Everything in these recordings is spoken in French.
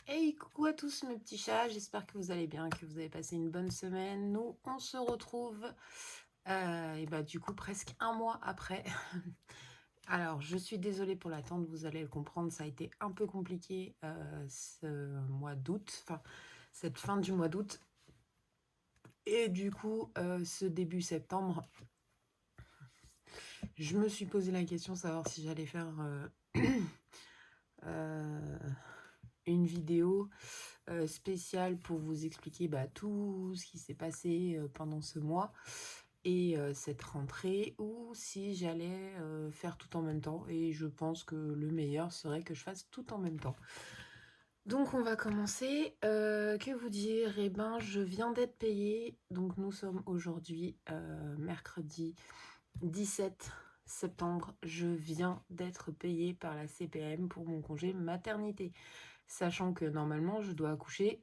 Hey, coucou à tous mes petits chats, j'espère que vous allez bien, que vous avez passé une bonne semaine. Nous, on se retrouve, et bah du coup, presque un mois après. Alors, je suis désolée pour l'attente, vous allez le comprendre, ça a été un peu compliqué ce mois d'août, enfin, cette fin du mois d'août. Et du coup, ce début septembre, je me suis posé la question de savoir si j'allais faire euh, une vidéo spéciale pour vous expliquer tout ce qui s'est passé pendant ce mois et cette rentrée, ou si j'allais faire tout en même temps. Et je pense que le meilleur serait que je fasse tout en même temps. Donc on va commencer. Que vous dire? Eh ben, je viens d'être payée. Donc nous sommes aujourd'hui mercredi 17 septembre. Je viens d'être payée par la CPM pour mon congé maternité. Sachant que normalement, je dois accoucher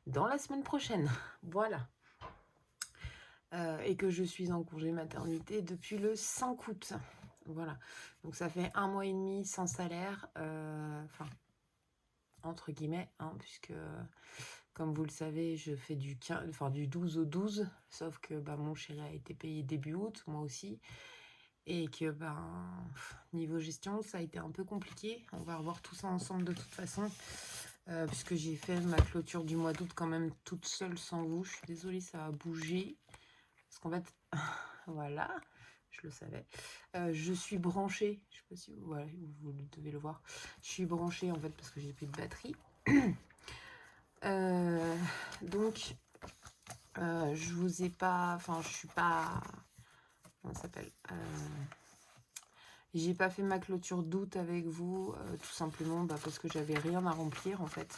dans la semaine prochaine. Voilà. Et que je suis en congé maternité depuis le 5 août. Voilà. Donc ça fait un mois et demi sans salaire. Enfin, entre guillemets, hein, puisque, comme vous le savez, je fais du 15, enfin, du 12 au 12. Sauf que mon chéri a été payé début août, moi aussi. Et que niveau gestion, ça a été un peu compliqué. On va revoir tout ça ensemble de toute façon. Puisque j'ai fait ma clôture du mois d'août quand même toute seule sans vous. Je suis désolée, ça a bougé. Parce qu'en fait, voilà, je le savais. Je suis branchée, je sais pas si voilà, vous devez le voir. Je suis branchée en fait parce que j'ai plus de batterie. Donc, je vous ai pas, enfin, je suis pas, comment ça s'appelle, j'ai pas fait ma clôture d'août avec vous, tout simplement parce que j'avais rien à remplir en fait.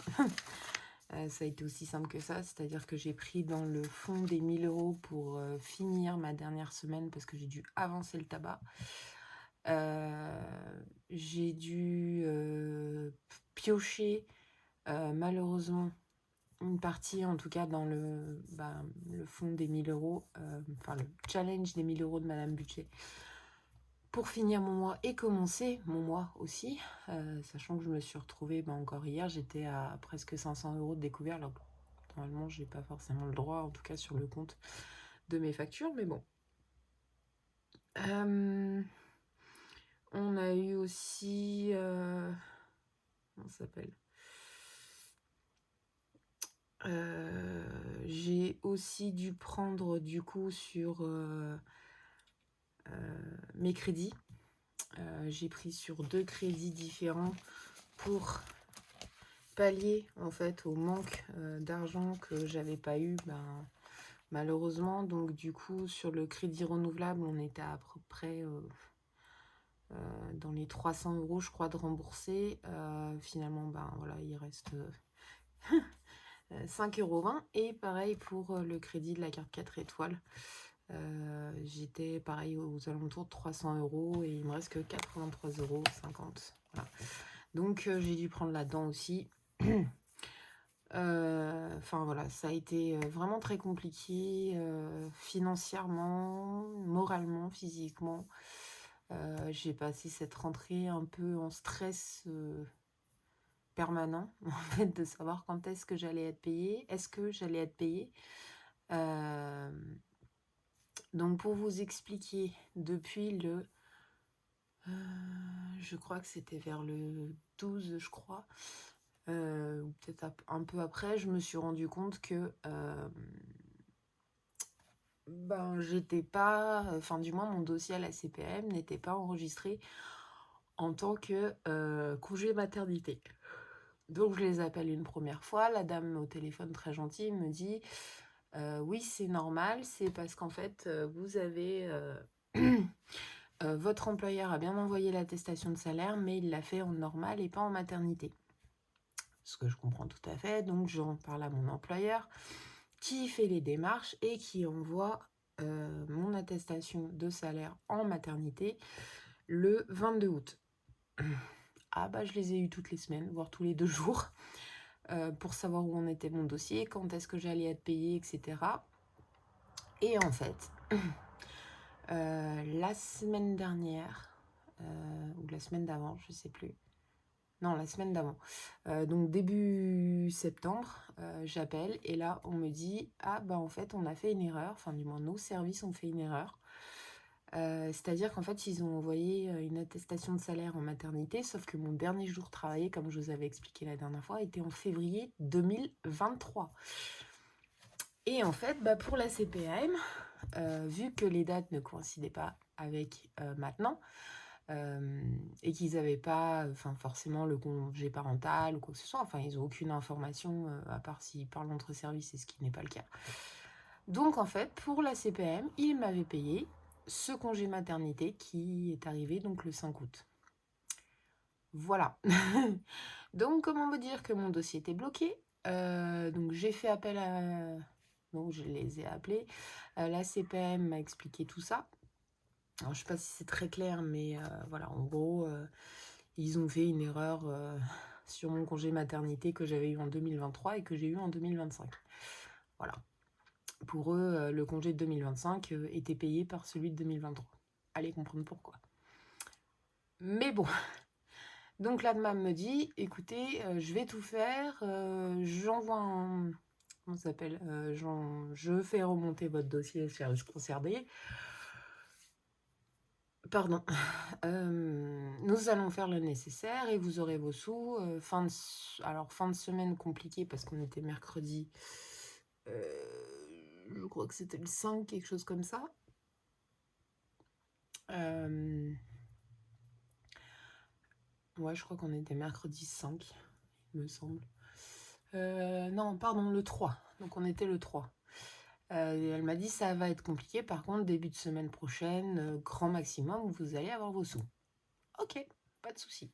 Ça a été aussi simple que ça, c'est-à-dire que j'ai pris dans le fond des 1000 euros pour finir ma dernière semaine parce que j'ai dû avancer le tabac. J'ai dû piocher malheureusement une partie, en tout cas dans le fond des 1000 euros, enfin le challenge des 1000 euros de Madame Budget, pour finir mon mois et commencer mon mois aussi, sachant que je me suis retrouvée, encore hier, j'étais à presque 500 euros de découvert, alors normalement j'ai pas forcément le droit, en tout cas sur le compte de mes factures, mais bon. On a eu aussi, comment ça s'appelle, j'ai aussi dû prendre du coup sur mes crédits. J'ai pris sur 2 crédits différents pour pallier en fait au manque d'argent que j'avais pas eu malheureusement. Donc du coup sur le crédit renouvelable on était à peu près dans les 300 euros je crois de rembourser. Finalement voilà, il reste 5,20 € et pareil pour le crédit de la carte 4 étoiles. J'étais pareil aux alentours de 300 € et il me reste que 83,50 €. Voilà. Donc j'ai dû prendre là-dedans aussi. Enfin voilà, ça a été vraiment très compliqué financièrement, moralement, physiquement. J'ai passé cette rentrée un peu en stress permanent, en fait, de savoir quand est-ce que j'allais être payée, est-ce que j'allais être payée. Donc pour vous expliquer, depuis le... je crois que c'était vers le 12, je crois, ou peut-être un peu après, je me suis rendu compte que j'étais pas, enfin du moins mon dossier à la CPM n'était pas enregistré en tant que congé maternité. Donc je les appelle une première fois, la dame au téléphone très gentille me dit oui c'est normal, c'est parce qu'en fait vous avez votre employeur a bien envoyé l'attestation de salaire mais il l'a fait en normal et pas en maternité. Ce que je comprends tout à fait, donc j'en parle à mon employeur qui fait les démarches et qui envoie mon attestation de salaire en maternité le 22 août. Ah je les ai eu toutes les semaines, voire tous les 2 jours, pour savoir où en était mon dossier, quand est-ce que j'allais être payée, etc. Et en fait, la semaine dernière, ou la semaine d'avant, je sais plus. Non, la semaine d'avant. Donc début septembre, j'appelle et là, on me dit: «Ah bah, en fait, on a fait une erreur», enfin du moins nos services ont fait une erreur. C'est-à-dire qu'en fait, ils ont envoyé, une attestation de salaire en maternité, sauf que mon dernier jour travaillé, comme je vous avais expliqué la dernière fois, était en février 2023. Et en fait, bah, pour la CPAM, vu que les dates ne coïncidaient pas avec, maintenant, et qu'ils n'avaient pas, enfin, forcément le congé parental ou quoi que ce soit, enfin, ils ont aucune information, à part s'ils parlent entre services et ce qui n'est pas le cas. Donc en fait, pour la CPAM, ils m'avaient payé ce congé maternité qui est arrivé donc le 5 août. Voilà. Donc comment vous dire que mon dossier était bloqué? Donc j'ai fait appel à... Donc je les ai appelés. La CPAM m'a expliqué tout ça. Alors je sais pas si c'est très clair, mais voilà, en gros, ils ont fait une erreur sur mon congé maternité que j'avais eu en 2023 et que j'ai eu en 2025. Voilà. Pour eux, le congé de 2025 était payé par celui de 2023. Allez comprendre pourquoi. Mais bon. Donc la DMAM me dit, écoutez, je vais tout faire, j'envoie un... Comment ça s'appelle, je fais remonter votre dossier au service concerné. Pardon. Nous allons faire le nécessaire et vous aurez vos sous. Alors, fin de semaine compliquée parce qu'on était mercredi. Je crois que c'était le 5, quelque chose comme ça. Ouais, je crois qu'on était mercredi 5, il me semble. Non, pardon, le 3. Donc, on était le 3. Elle m'a dit ça va être compliqué. Par contre, début de semaine prochaine, grand maximum, vous allez avoir vos sous. Ok, pas de souci.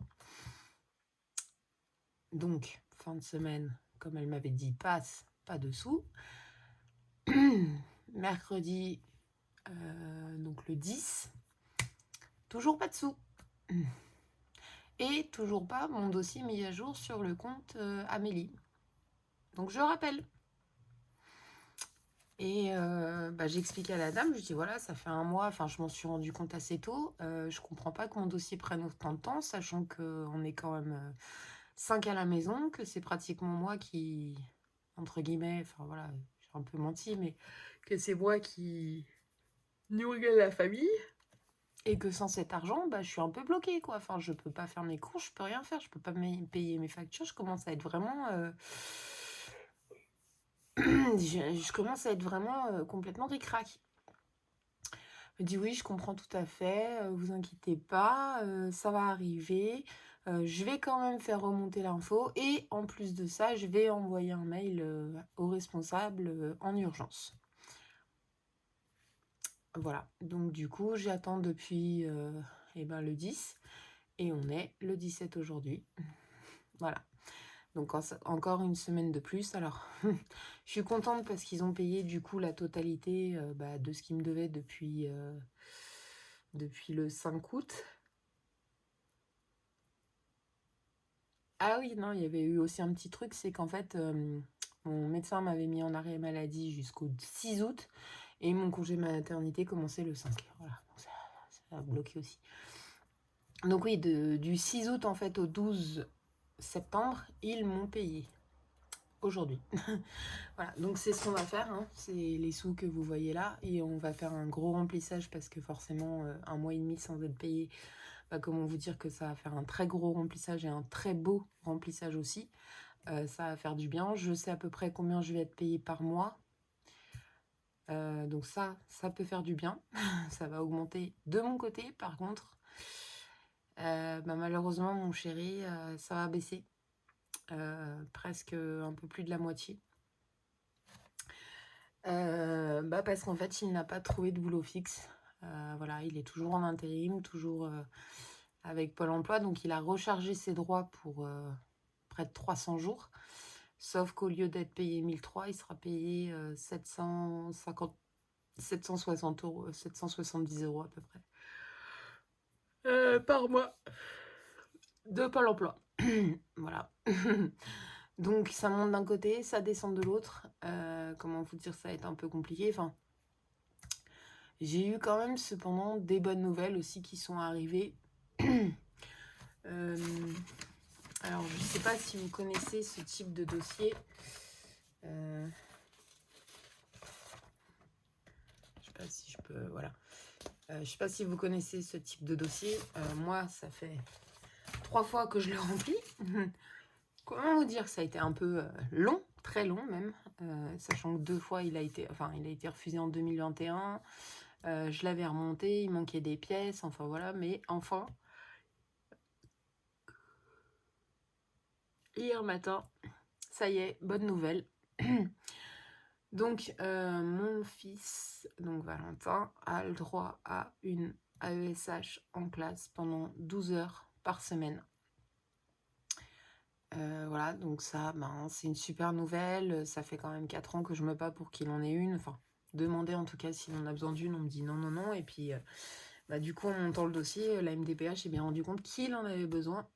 Donc, fin de semaine, comme elle m'avait dit, passe, pas de sous. Mercredi, donc le 10, toujours pas de sous. Et toujours pas mon dossier mis à jour sur le compte Amélie. Donc je rappelle. Et j'explique à la dame, je dis voilà, ça fait un mois, enfin je m'en suis rendu compte assez tôt. Je comprends pas que mon dossier prenne autant de temps, sachant qu'on est quand même 5 à la maison, que c'est pratiquement moi qui, entre guillemets, enfin voilà, j'ai un peu menti, mais que c'est moi qui nourris la famille. Et que sans cet argent, bah, je suis un peu bloquée, quoi. Enfin, je peux pas faire mes courses, je peux rien faire, je peux pas payer mes factures. Je commence à être vraiment... je commence à être vraiment complètement ric-rac. Elle me dit oui, je comprends tout à fait, vous inquiétez pas, ça va arriver. Je vais quand même faire remonter l'info et en plus de ça, je vais envoyer un mail au responsable en urgence. Voilà, donc du coup, j'attends depuis le 10 et on est le 17 aujourd'hui. Voilà. Donc encore une semaine de plus. Alors, je suis contente parce qu'ils ont payé du coup la totalité de ce qu'ils me devaient depuis le 5 août. Ah oui, non, il y avait eu aussi un petit truc, c'est qu'en fait, mon médecin m'avait mis en arrêt maladie jusqu'au 6 août et mon congé maternité commençait le 5. Voilà, donc ça a bloqué aussi. Donc oui, du 6 août en fait au 12 septembre, ils m'ont payé aujourd'hui. Voilà, donc c'est ce qu'on va faire, hein. C'est les sous que vous voyez là et on va faire un gros remplissage parce que forcément un mois et demi sans être payé, comment vous dire que ça va faire un très gros remplissage et un très beau remplissage aussi. Ça va faire du bien. Je sais à peu près combien je vais être payée par mois. Donc ça peut faire du bien. Ça va augmenter de mon côté. Par contre, malheureusement, mon chéri, ça va baisser. Presque un peu plus de la moitié. Parce qu'en fait, il n'a pas trouvé de boulot fixe. Voilà, il est toujours en intérim, toujours avec Pôle emploi. Donc, il a rechargé ses droits pour près de 300 jours. Sauf qu'au lieu d'être payé 1003, il sera payé 760 euros, 770 euros à peu près. Par mois. De Pôle emploi. Voilà. Donc ça monte d'un côté, ça descend de l'autre. Comment vous dire, ça va être un peu compliqué. Enfin, j'ai eu quand même cependant des bonnes nouvelles aussi qui sont arrivées. Alors, je ne sais pas si vous connaissez ce type de dossier. Je sais pas si je peux... Voilà. Je sais pas si vous connaissez ce type de dossier. Moi, ça fait 3 fois que je le remplis. Comment vous dire, ça a été un peu long, très long même, sachant que 2 fois il a été refusé en 2021. Je l'avais remonté, il manquait des pièces, enfin voilà, mais enfin, hier matin, ça y est, bonne nouvelle. Donc mon fils, donc Valentin, a le droit à une AESH en classe pendant 12 heures par semaine. Voilà, donc ça, c'est une super nouvelle. Ça fait quand même 4 ans que je me bats pour qu'il en ait une. Enfin, demander en tout cas s'il en a besoin d'une. On me dit non, non, non. Et puis, du coup, en montant le dossier, la MDPH s'est bien rendu compte qu'il en avait besoin.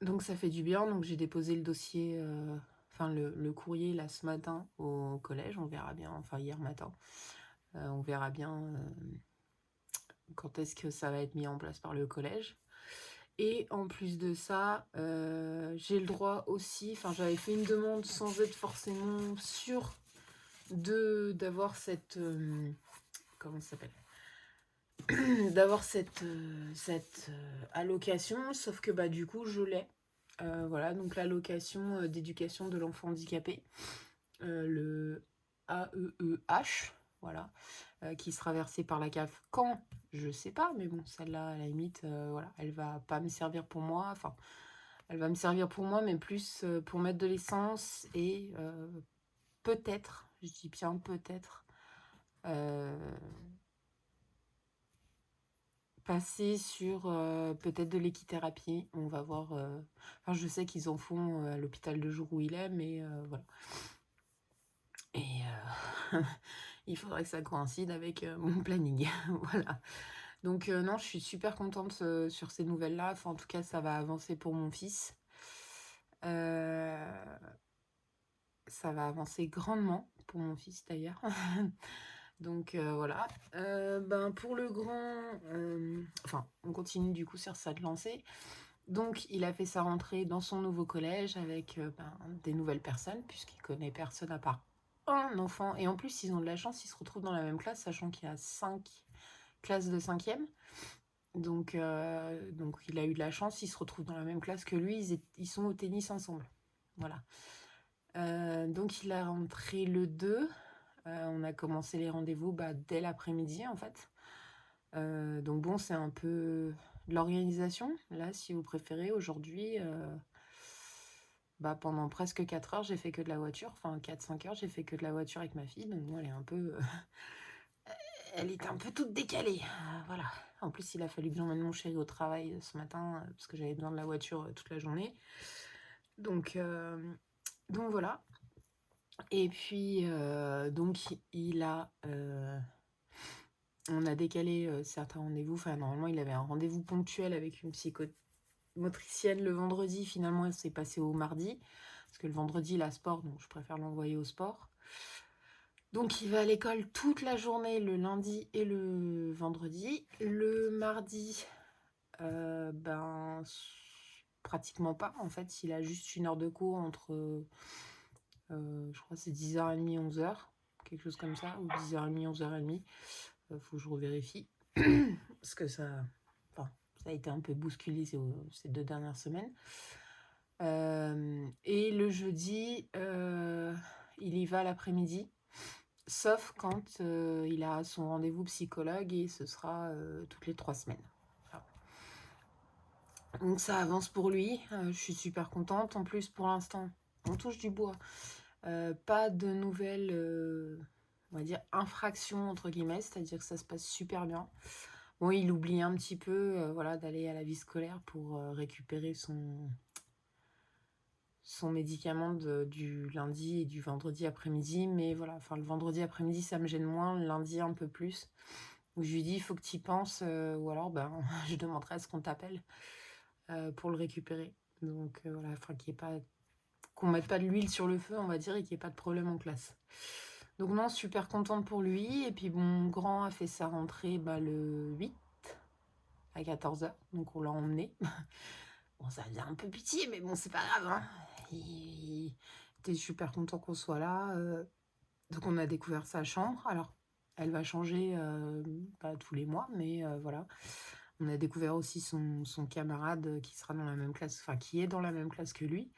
Donc ça fait du bien. Donc j'ai déposé le dossier, le courrier là ce matin au collège. On verra bien, enfin hier matin. On verra bien quand est-ce que ça va être mis en place par le collège. Et en plus de ça, j'ai le droit aussi, j'avais fait une demande sans être forcément sûre d'avoir cette... comment ça s'appelle d'avoir cette allocation, sauf que du coup je l'ai. Voilà, donc l'allocation d'éducation de l'enfant handicapé, le AEEH, voilà, qui sera versée par la CAF quand, je sais pas, mais bon, celle-là, à la limite, voilà, elle va pas me servir pour moi, enfin, elle va me servir pour moi, mais plus pour mettre de l'essence et peut-être, je dis bien peut-être, passer sur peut-être de l'équithérapie. On va voir. Enfin, je sais qu'ils en font à l'hôpital de jour où il est, mais voilà. Et il faudrait que ça coïncide avec mon planning. Voilà. Donc non, je suis super contente sur ces nouvelles-là. Enfin, en tout cas, ça va avancer pour mon fils. Ça va avancer grandement pour mon fils d'ailleurs. Donc voilà. Pour le grand, on continue du coup sur cette lancée. Donc il a fait sa rentrée dans son nouveau collège avec des nouvelles personnes, puisqu'il connaît personne à part un enfant. Et en plus, ils ont de la chance, ils se retrouvent dans la même classe, sachant qu'il y a 5 classes de 5e. Donc il a eu de la chance, ils se retrouvent dans la même classe que lui, ils sont au tennis ensemble. Voilà. Donc il a rentré le 2. On a commencé les rendez-vous dès l'après-midi en fait. Donc bon, c'est un peu de l'organisation. Là, si vous préférez, aujourd'hui, pendant presque 4 heures, j'ai fait que de la voiture. Enfin, 4-5 heures, j'ai fait que de la voiture avec ma fille. Donc bon, elle est un peu... elle est un peu toute décalée. Voilà. En plus, il a fallu que j'emmène mon chéri au travail ce matin, parce que j'avais besoin de la voiture toute la journée. Donc voilà. Et puis, donc, on a décalé certains rendez-vous. Enfin, normalement, il avait un rendez-vous ponctuel avec une psychomotricienne le vendredi. Finalement, elle s'est passée au mardi. Parce que le vendredi, il a sport, donc je préfère l'envoyer au sport. Donc, il va à l'école toute la journée, le lundi et le vendredi. Le mardi, pratiquement pas. En fait, il a juste 1 heure de cours entre... je crois que c'est 10h30, 11h, quelque chose comme ça, ou 10h30, 11h30. Faut que je revérifie. Parce que ça a été un peu bousculé ces 2 dernières semaines. Et le jeudi, il y va l'après-midi, sauf quand il a son rendez-vous psychologue, et ce sera toutes les 3 semaines. Voilà. Donc ça avance pour lui, je suis super contente. En plus, pour l'instant, on touche du bois. Pas de nouvelles, on va dire, infractions, entre guillemets, c'est-à-dire que ça se passe super bien. Bon, il oublie un petit peu d'aller à la vie scolaire pour récupérer son médicament du lundi et du vendredi après-midi. Mais voilà, le vendredi après-midi, ça me gêne moins, le lundi un peu plus. Où je lui dis, il faut que tu y penses, ou alors je demanderai à ce qu'on t'appelle pour le récupérer. Donc voilà, qu'on mette pas de l'huile sur le feu, on va dire, et qu'il n'y ait pas de problème en classe. Donc non, super contente pour lui. Et puis mon grand a fait sa rentrée le 8 à 14h, donc on l'a emmené. Bon, ça faisait un peu pitié, mais bon, c'est pas grave, hein. Il était super content qu'on soit là. Donc on a découvert sa chambre. Alors, elle va changer pas tous les mois, mais voilà. On a découvert aussi son camarade qui sera dans la même classe, enfin qui est dans la même classe que lui.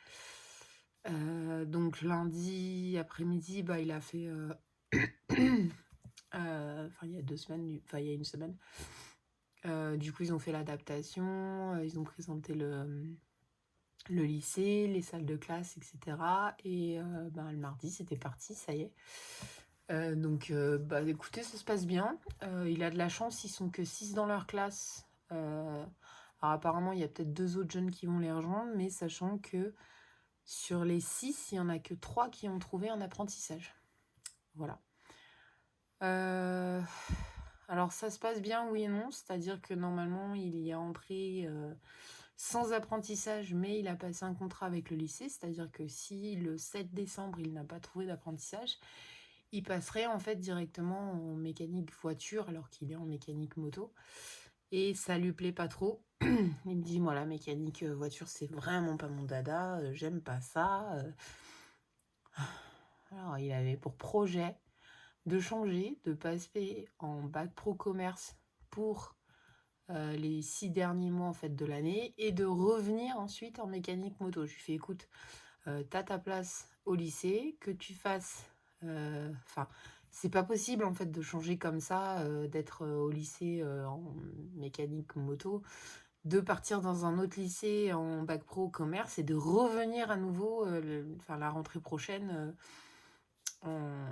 Donc lundi après-midi, bah, il a fait, enfin il y a 2 semaines, enfin il y a 1 semaine. Du coup, ils ont fait l'adaptation, ils ont présenté le lycée, les salles de classe, etc. Et ben, le mardi, c'était parti, ça y est. Donc, bah, écoutez, ça se passe bien. Il a de la chance, ils sont que 6 dans leur classe. Alors, apparemment, il y a peut-être 2 autres jeunes qui vont les rejoindre, mais sachant que sur les 6, il n'y en a que 3 qui ont trouvé un apprentissage. Voilà. Alors, ça se passe bien, oui et non. C'est-à-dire que normalement, il y est entré sans apprentissage, mais il a passé un contrat avec le lycée. C'est-à-dire que si le 7 décembre, il n'a pas trouvé d'apprentissage, il passerait en fait directement en mécanique voiture alors qu'il est en mécanique moto. Et ça lui plaît pas trop. Il me dit, moi, la mécanique voiture, c'est vraiment pas mon dada. J'aime pas ça. Alors, il avait pour projet de changer, de passer en bac pro commerce pour les 6 derniers mois en fait de l'année et de revenir ensuite en mécanique moto. Je lui fais, écoute, t'as ta place au lycée, que tu fasses... Enfin, c'est pas possible en fait de changer comme ça, d'être au lycée en mécanique moto, de partir dans un autre lycée en bac pro commerce et de revenir à nouveau enfin, la rentrée prochaine en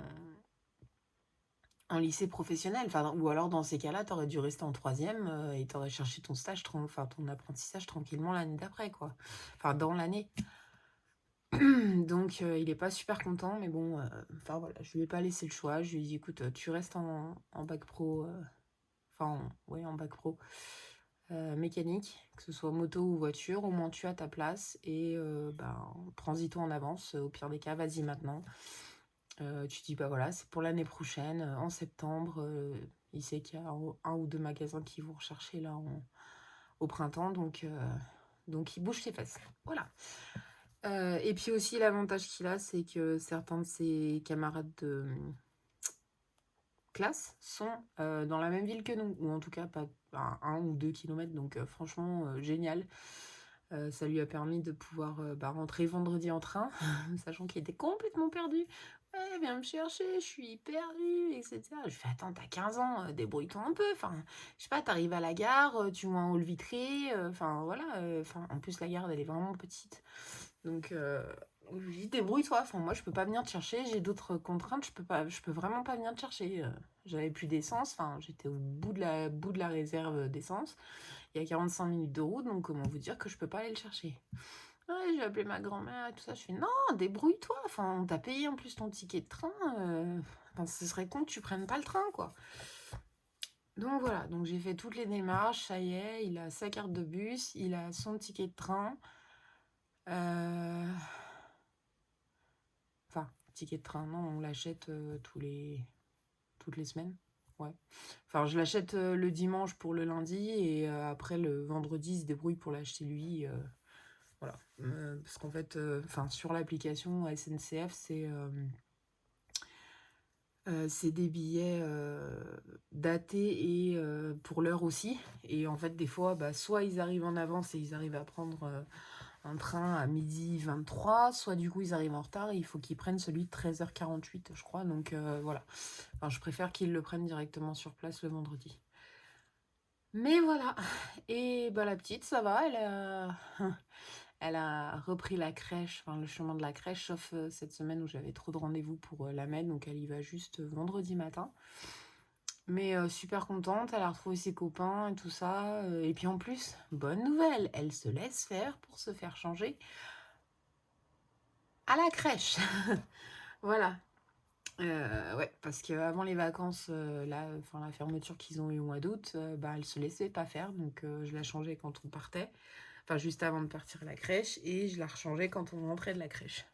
lycée professionnel. Enfin, ou alors dans ces cas-là, t'aurais dû rester en 3e et t'aurais cherché ton stage, enfin ton apprentissage tranquillement l'année d'après, quoi. Enfin, dans l'année. Donc, il est pas super content, mais bon, enfin voilà, je lui ai pas laissé le choix. Je lui ai dit, écoute, tu restes en bac pro, oui, en bac pro mécanique, que ce soit moto ou voiture, au moins tu as ta place et ben, prends-y-toi en avance. Au pire des cas, vas-y maintenant. Tu dis, bah voilà, c'est pour l'année prochaine, en septembre. Il sait qu'il y a un ou 2 magasins qui vont rechercher là au printemps, donc il bouge ses fesses. Voilà. Et puis aussi, l'avantage qu'il a, c'est que certains de ses camarades de classe sont dans la même ville que nous, ou en tout cas pas à 1 ou 2 kilomètres, donc franchement, génial. Ça lui a permis de pouvoir rentrer vendredi en train, sachant qu'il était complètement perdu. Ouais, viens me chercher, je suis perdu, etc. Je fais, attends, t'as 15 ans, débrouille-toi un peu. Enfin, je sais pas, t'arrives à la gare, tu vois un hall vitré, enfin voilà. Enfin, en plus, la gare, elle est vraiment petite. Donc, je lui dis, débrouille-toi. Enfin, moi, je peux pas venir te chercher, j'ai d'autres contraintes, je peux vraiment pas venir te chercher. J'avais plus d'essence, enfin, j'étais au bout de la réserve d'essence. Il y a 45 minutes de route, donc comment vous dire que je peux pas aller le chercher. Ouais, j'ai appelé ma grand-mère et tout ça. Je fais, non, débrouille-toi. Enfin, on t'a payé en plus ton ticket de train. Enfin, ce serait con que tu prennes pas le train, quoi. Donc voilà, donc j'ai fait toutes les démarches, ça y est, il a sa carte de bus, il a son ticket de train. Enfin, ticket de train, non, on l'achète toutes les semaines. Ouais. Enfin, je l'achète le dimanche pour le lundi et après le vendredi, il se débrouille pour l'acheter lui. Voilà. Parce qu'en fait, sur l'application SNCF, c'est des billets datés et pour l'heure aussi. Et en fait, des fois, soit ils arrivent en avance et ils arrivent à prendre un train à 12h23, soit du coup ils arrivent en retard et il faut qu'ils prennent celui de 13h48, je crois. Donc voilà. Enfin, je préfère qu'ils le prennent directement sur place le vendredi. Mais voilà. Et bah la petite, ça va, elle a repris la crèche, enfin le chemin de la crèche, sauf cette semaine où j'avais trop de rendez-vous pour la mettre, donc elle y va juste vendredi matin. Mais super contente, elle a retrouvé ses copains et tout ça. Et puis en plus, bonne nouvelle, elle se laisse faire pour se faire changer à la crèche. Voilà. Ouais, parce qu'avant les vacances, la fermeture qu'ils ont eu au mois d'août, elle se laissait pas faire, donc je la changeais quand on partait, enfin juste avant de partir à la crèche, et je la rechangeais quand on rentrait de la crèche.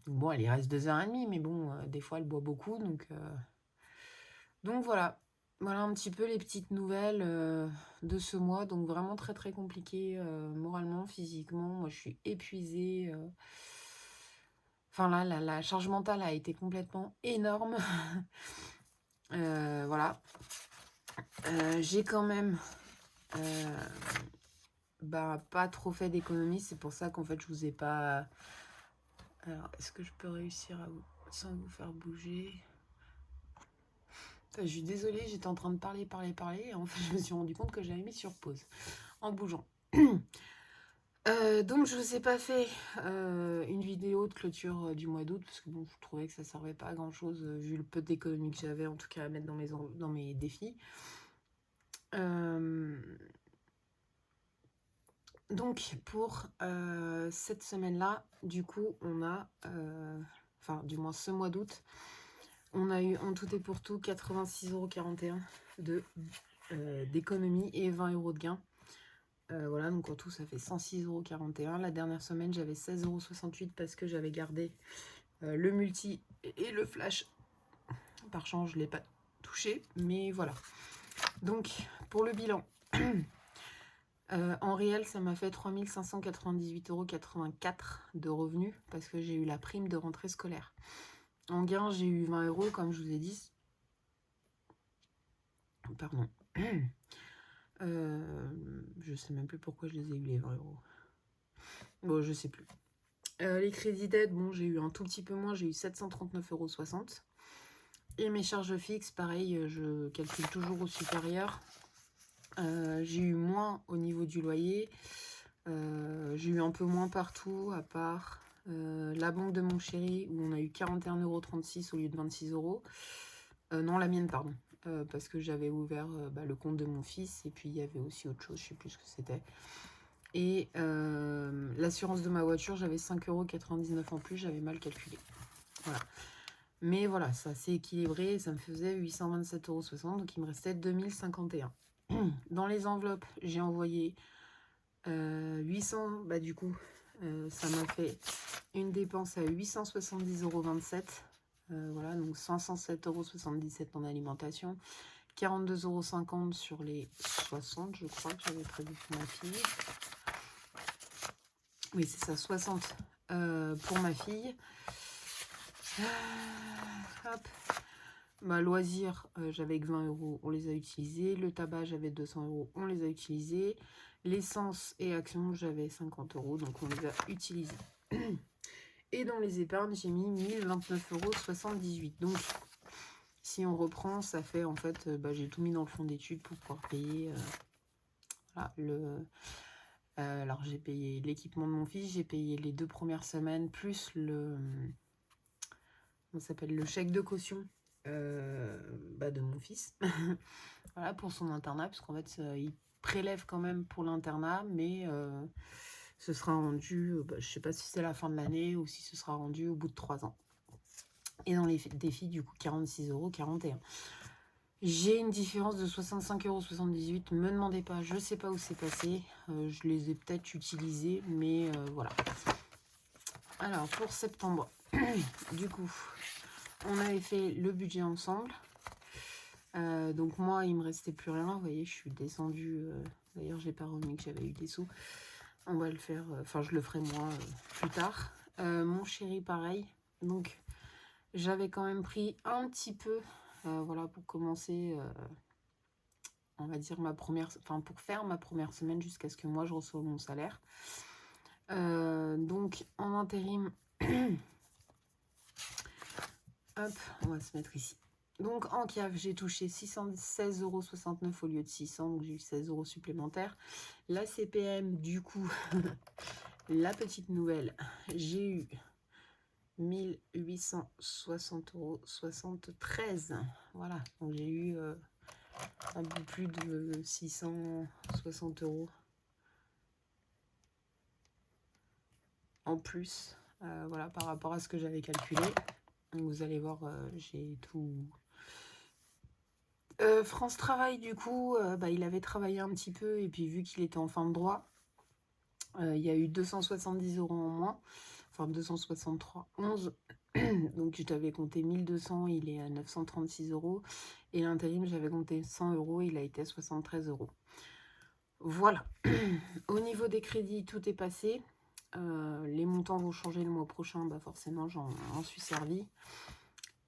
Donc bon, elle y reste 2h30, mais bon, des fois elle boit beaucoup, donc voilà. Voilà un petit peu les petites nouvelles de ce mois. Donc vraiment très très compliqué moralement, physiquement. Moi je suis épuisée. Enfin là, la charge mentale a été complètement énorme. Voilà. J'ai quand même pas trop fait d'économie. C'est pour ça qu'en fait je vous ai pas... Alors est-ce que je peux réussir à vous... sans vous faire bouger? Je suis désolée, j'étais en train de parler. Et en fait, je me suis rendu compte que j'avais mis sur pause en bougeant. Donc, je vous ai pas fait une vidéo de clôture du mois d'août parce que bon, je trouvais que ça servait pas à grand chose vu le peu d'économie que j'avais en tout cas à mettre dans mes défis. Donc, pour cette semaine-là, du coup, on a, enfin, du moins ce mois d'août, on a eu en tout et pour tout 86,41 € d'économie et 20 € de gain. Voilà, donc en tout, ça fait 106,41 €. La dernière semaine, j'avais 16,68 € parce que j'avais gardé le multi et le flash. Par chance, je ne l'ai pas touché, mais voilà. Donc, pour le bilan, en réel, ça m'a fait 3598,84 € de revenus parce que j'ai eu la prime de rentrée scolaire. En gain, j'ai eu 20 € comme je vous ai dit. Pardon. Je sais même plus pourquoi je les ai eu les 20 €. Bon, je sais plus. Les crédits d'aide, bon, j'ai eu un tout petit peu moins, j'ai eu 739,60 €. Et mes charges fixes, pareil, je calcule toujours au supérieur. J'ai eu moins au niveau du loyer. J'ai eu un peu moins partout, à part la banque de mon chéri, où on a eu 41,36 € au lieu de 26 €. Non, la mienne, pardon. Parce que j'avais ouvert le compte de mon fils, et puis il y avait aussi autre chose, je sais plus ce que c'était. Et l'assurance de ma voiture, j'avais 5,99 € en plus, j'avais mal calculé. Voilà. Mais voilà, ça s'est équilibré, ça me faisait 827,60 €, donc il me restait 2051. Dans les enveloppes, j'ai envoyé 800, du coup, ça m'a fait une dépense à 870,27 €. Voilà, donc 507,77 € en alimentation, 42,50 € sur les 60, je crois que j'avais prévu pour ma fille. Oui, c'est ça, 60 pour ma fille. Hop. Loisirs, j'avais que 20 €, on les a utilisés. Le tabac, j'avais 200 €, on les a utilisés. L'essence et actions, j'avais 50 €, donc on les a utilisés. Et dans les épargnes, j'ai mis 1029,78 €. Donc, si on reprend, ça fait en fait, j'ai tout mis dans le fonds d'études pour pouvoir payer voilà, alors j'ai payé l'équipement de mon fils, j'ai payé les 2 premières semaines, plus le chèque de caution de mon fils. Voilà, pour son internat, puisqu'en fait, il prélève quand même pour l'internat, mais ce sera rendu, je ne sais pas si c'est la fin de l'année ou si ce sera rendu au bout de 3 ans. Et dans les défis, du coup, 46,41 €. J'ai une différence de 65,78 €. Me demandez pas, je sais pas où c'est passé. Je les ai peut-être utilisés, mais voilà. Alors, pour septembre, du coup, on avait fait le budget ensemble. Donc moi, il me restait plus rien. Vous voyez, je suis descendue. D'ailleurs, j'ai pas remis que j'avais eu des sous. On va le faire. Enfin, je le ferai moi plus tard. Mon chéri, pareil. Donc, j'avais quand même pris un petit peu, voilà, pour commencer, on va dire pour faire ma première semaine jusqu'à ce que moi je reçoive mon salaire. Donc, en intérim, hop, on va se mettre ici. Donc, en CAF, j'ai touché 616,69 € au lieu de 600, donc j'ai eu 16 € supplémentaires. La CPM, du coup, la petite nouvelle, j'ai eu 1860,73 €. Voilà, donc j'ai eu un peu plus de 660 € en plus, voilà, par rapport à ce que j'avais calculé. Donc vous allez voir, j'ai tout... France Travail, du coup, il avait travaillé un petit peu, et puis vu qu'il était en fin de droit, il y a eu 270 € en moins. enfin 263,11. Donc je t'avais compté 1200, il est à 936 euros. Et l'intérim, j'avais compté 100 euros, il a été à 73 euros. Voilà. Au niveau des crédits, tout est passé. Les montants vont changer le mois prochain, bah forcément j'en suis servi.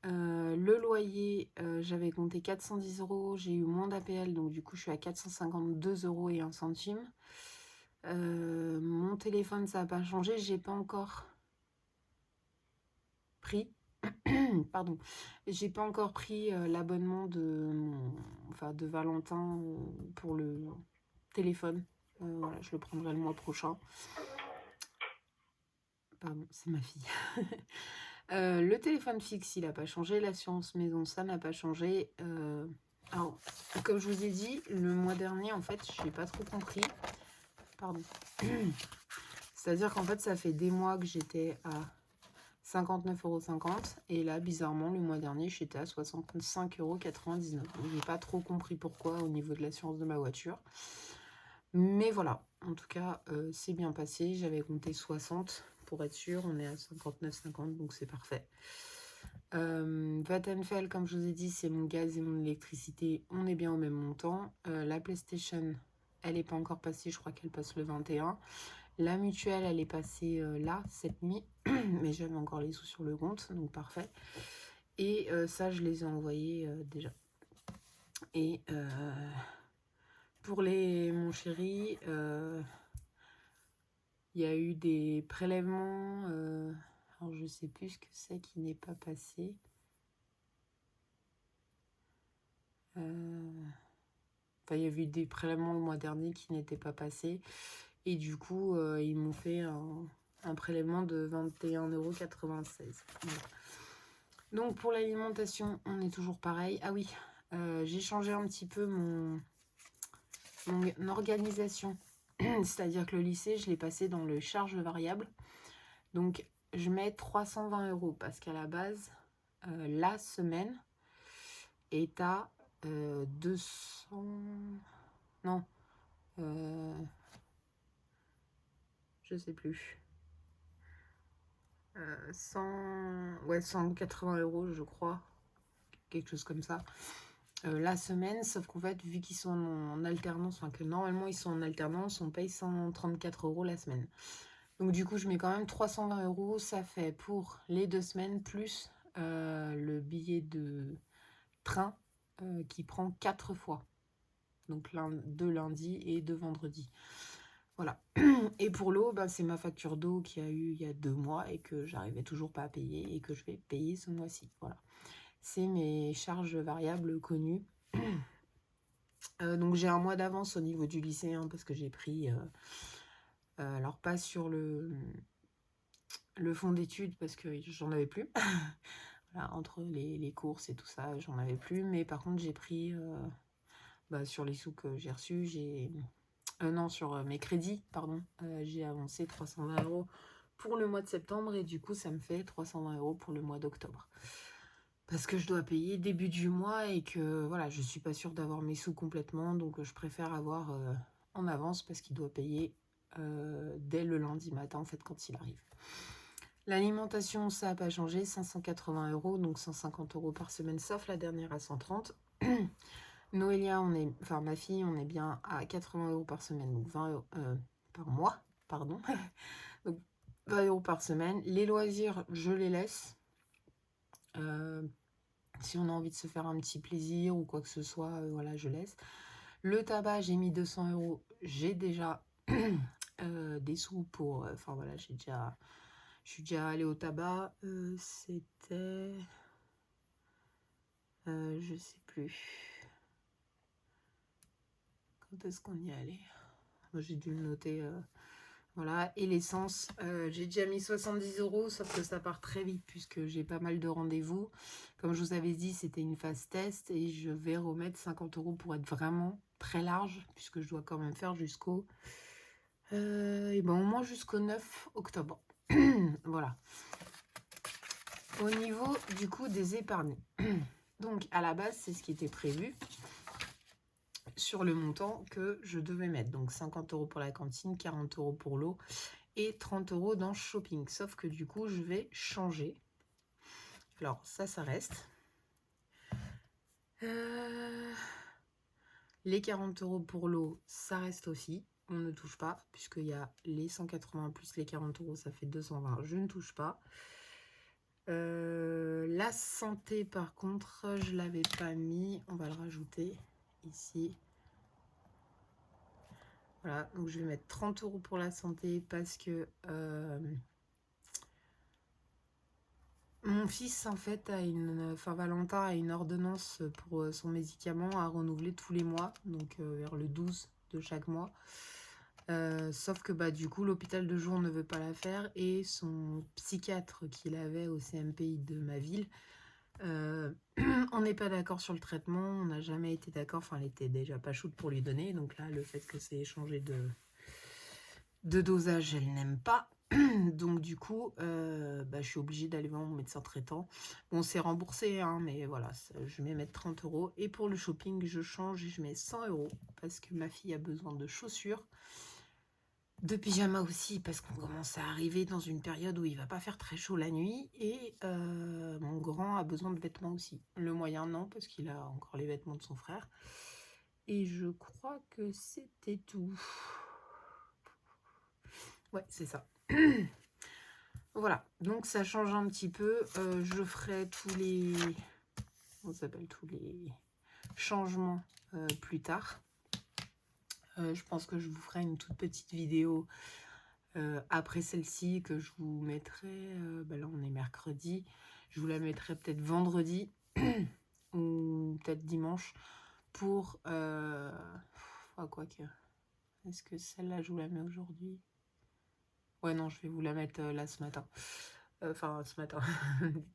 Le loyer, j'avais compté 410 euros, j'ai eu moins d'APL, donc du coup je suis à 452 euros et 1 centime. Mon téléphone, ça n'a pas changé, j'ai pas encore pris, pardon, j'ai pas encore pris l'abonnement de Valentin pour le téléphone. Voilà, je le prendrai le mois prochain. Pardon, c'est ma fille. Le téléphone fixe, il n'a pas changé. L'assurance maison, ça n'a pas changé. Alors, comme je vous ai dit, le mois dernier, en fait, je n'ai pas trop compris. Pardon. C'est-à-dire qu'en fait, ça fait des mois que j'étais à 59,50 €. Et là, bizarrement, le mois dernier, j'étais à 65,99 €. Donc, j'ai pas trop compris pourquoi au niveau de l'assurance de ma voiture. Mais voilà, en tout cas, c'est bien passé. J'avais compté 60 pour être sûr. On est à 59,50, donc c'est parfait. Vattenfall, comme je vous ai dit, c'est mon gaz et mon électricité. On est bien au même montant. La PlayStation, elle n'est pas encore passée. Je crois qu'elle passe le 21. La mutuelle, elle est passée là, cette nuit. Mais j'avais encore les sous sur le compte, donc parfait. Et ça, je les ai envoyés déjà. Et pour mon chéri, il y a eu des prélèvements. Alors, je sais plus ce que c'est qui n'est pas passé. Enfin, il y a eu des prélèvements le mois dernier qui n'étaient pas passés. Et du coup, ils m'ont fait un prélèvement de 21,96 €. Voilà. Donc, pour l'alimentation, on est toujours pareil. Ah oui, j'ai changé un petit peu mon organisation. C'est-à-dire que le lycée, je l'ai passé dans le charge variable. Donc, je mets 320 € parce qu'à la base, la semaine est à 200... Non. Je sais plus. 180 € je crois. Quelque chose comme ça. La semaine, sauf qu'en fait, vu qu'ils sont en alternance, enfin que normalement ils sont en alternance, on paye 134 € la semaine. Donc du coup, je mets quand même 320 €. Ça fait pour les 2 semaines, plus le billet de train qui prend 4 fois. Donc de lundi et de vendredi. Voilà. Et pour l'eau, ben, c'est ma facture d'eau qu'il y a eu il y a 2 mois et que j'arrivais toujours pas à payer et que je vais payer ce mois-ci. Voilà. C'est mes charges variables connues. Donc j'ai un mois d'avance au niveau du lycée hein, parce que j'ai pris... alors pas sur le fonds d'études parce que j'en avais plus. Voilà, entre les courses et tout ça, j'en avais plus. Mais par contre, j'ai pris sur les sous que j'ai reçus, non, sur mes crédits, pardon, j'ai avancé 320 € pour le mois de septembre et du coup, ça me fait 320 € pour le mois d'octobre. Parce que je dois payer début du mois et que voilà, je suis pas sûre d'avoir mes sous complètement, donc je préfère avoir en avance parce qu'il doit payer dès le lundi matin, en fait, quand il arrive. L'alimentation, ça n'a pas changé, 580 €, donc 150 € par semaine, sauf la dernière à 130. Noélia, ma fille, on est bien à 80 € par semaine, donc 20 € par mois, pardon. Donc 20 € par semaine. Les loisirs, je les laisse. Si on a envie de se faire un petit plaisir ou quoi que ce soit, voilà, je laisse. Le tabac, j'ai mis 200 €. J'ai déjà des sous pour... Enfin voilà, je suis déjà allée au tabac. C'était... je sais plus. Quand est-ce qu'on y est allé? Moi, j'ai dû le noter. Voilà. Et l'essence, j'ai déjà mis 70 €, sauf que ça part très vite puisque j'ai pas mal de rendez-vous. Comme je vous avais dit, c'était une phase test et je vais remettre 50 € pour être vraiment très large puisque je dois quand même faire jusqu'au... et ben au moins jusqu'au 9 octobre. Voilà. Au niveau du coup des épargnes. Donc à la base, c'est ce qui était prévu sur le montant que je devais mettre. Donc 50 € pour la cantine, 40 € pour l'eau et 30 € dans shopping. Sauf que du coup, je vais changer. Alors, ça reste. Les 40 € pour l'eau, ça reste aussi. On ne touche pas, puisqu'il y a les 180 plus les 40 €, ça fait 220. Je ne touche pas. La santé, par contre, je ne l'avais pas mis. On va le rajouter ici. Voilà, donc je vais mettre 30 € pour la santé parce que mon fils, en fait, Valentin a une ordonnance pour son médicament à renouveler tous les mois, donc vers le 12 de chaque mois. Sauf que du coup, l'hôpital de jour ne veut pas la faire et son psychiatre qu'il avait au CMPI de ma ville, on n'est pas d'accord sur le traitement, on n'a jamais été d'accord, enfin, elle était déjà pas chaude pour lui donner, donc là, le fait que c'est échangé de dosage, elle n'aime pas. Donc du coup, je suis obligée d'aller voir mon médecin traitant. Bon, c'est remboursé, hein, mais voilà, je vais mettre 30 €. Et pour le shopping, je change et je mets 100 € parce que ma fille a besoin de chaussures, de pyjama aussi, parce qu'on commence à arriver dans une période où il va pas faire très chaud la nuit. Et mon grand a besoin de vêtements aussi. Le moyen, non, parce qu'il a encore les vêtements de son frère. Et je crois que c'était tout. Ouais, c'est ça. Voilà, donc ça change un petit peu. Je ferai tous les changements plus tard. Je pense que je vous ferai une toute petite vidéo après celle-ci que je vous mettrai. Là, on est mercredi. Je vous la mettrai peut-être vendredi ou peut-être dimanche pour. Quoique. Est-ce que celle-là, je vous la mets aujourd'hui? Ouais, non, je vais vous la mettre là ce matin. Ce matin.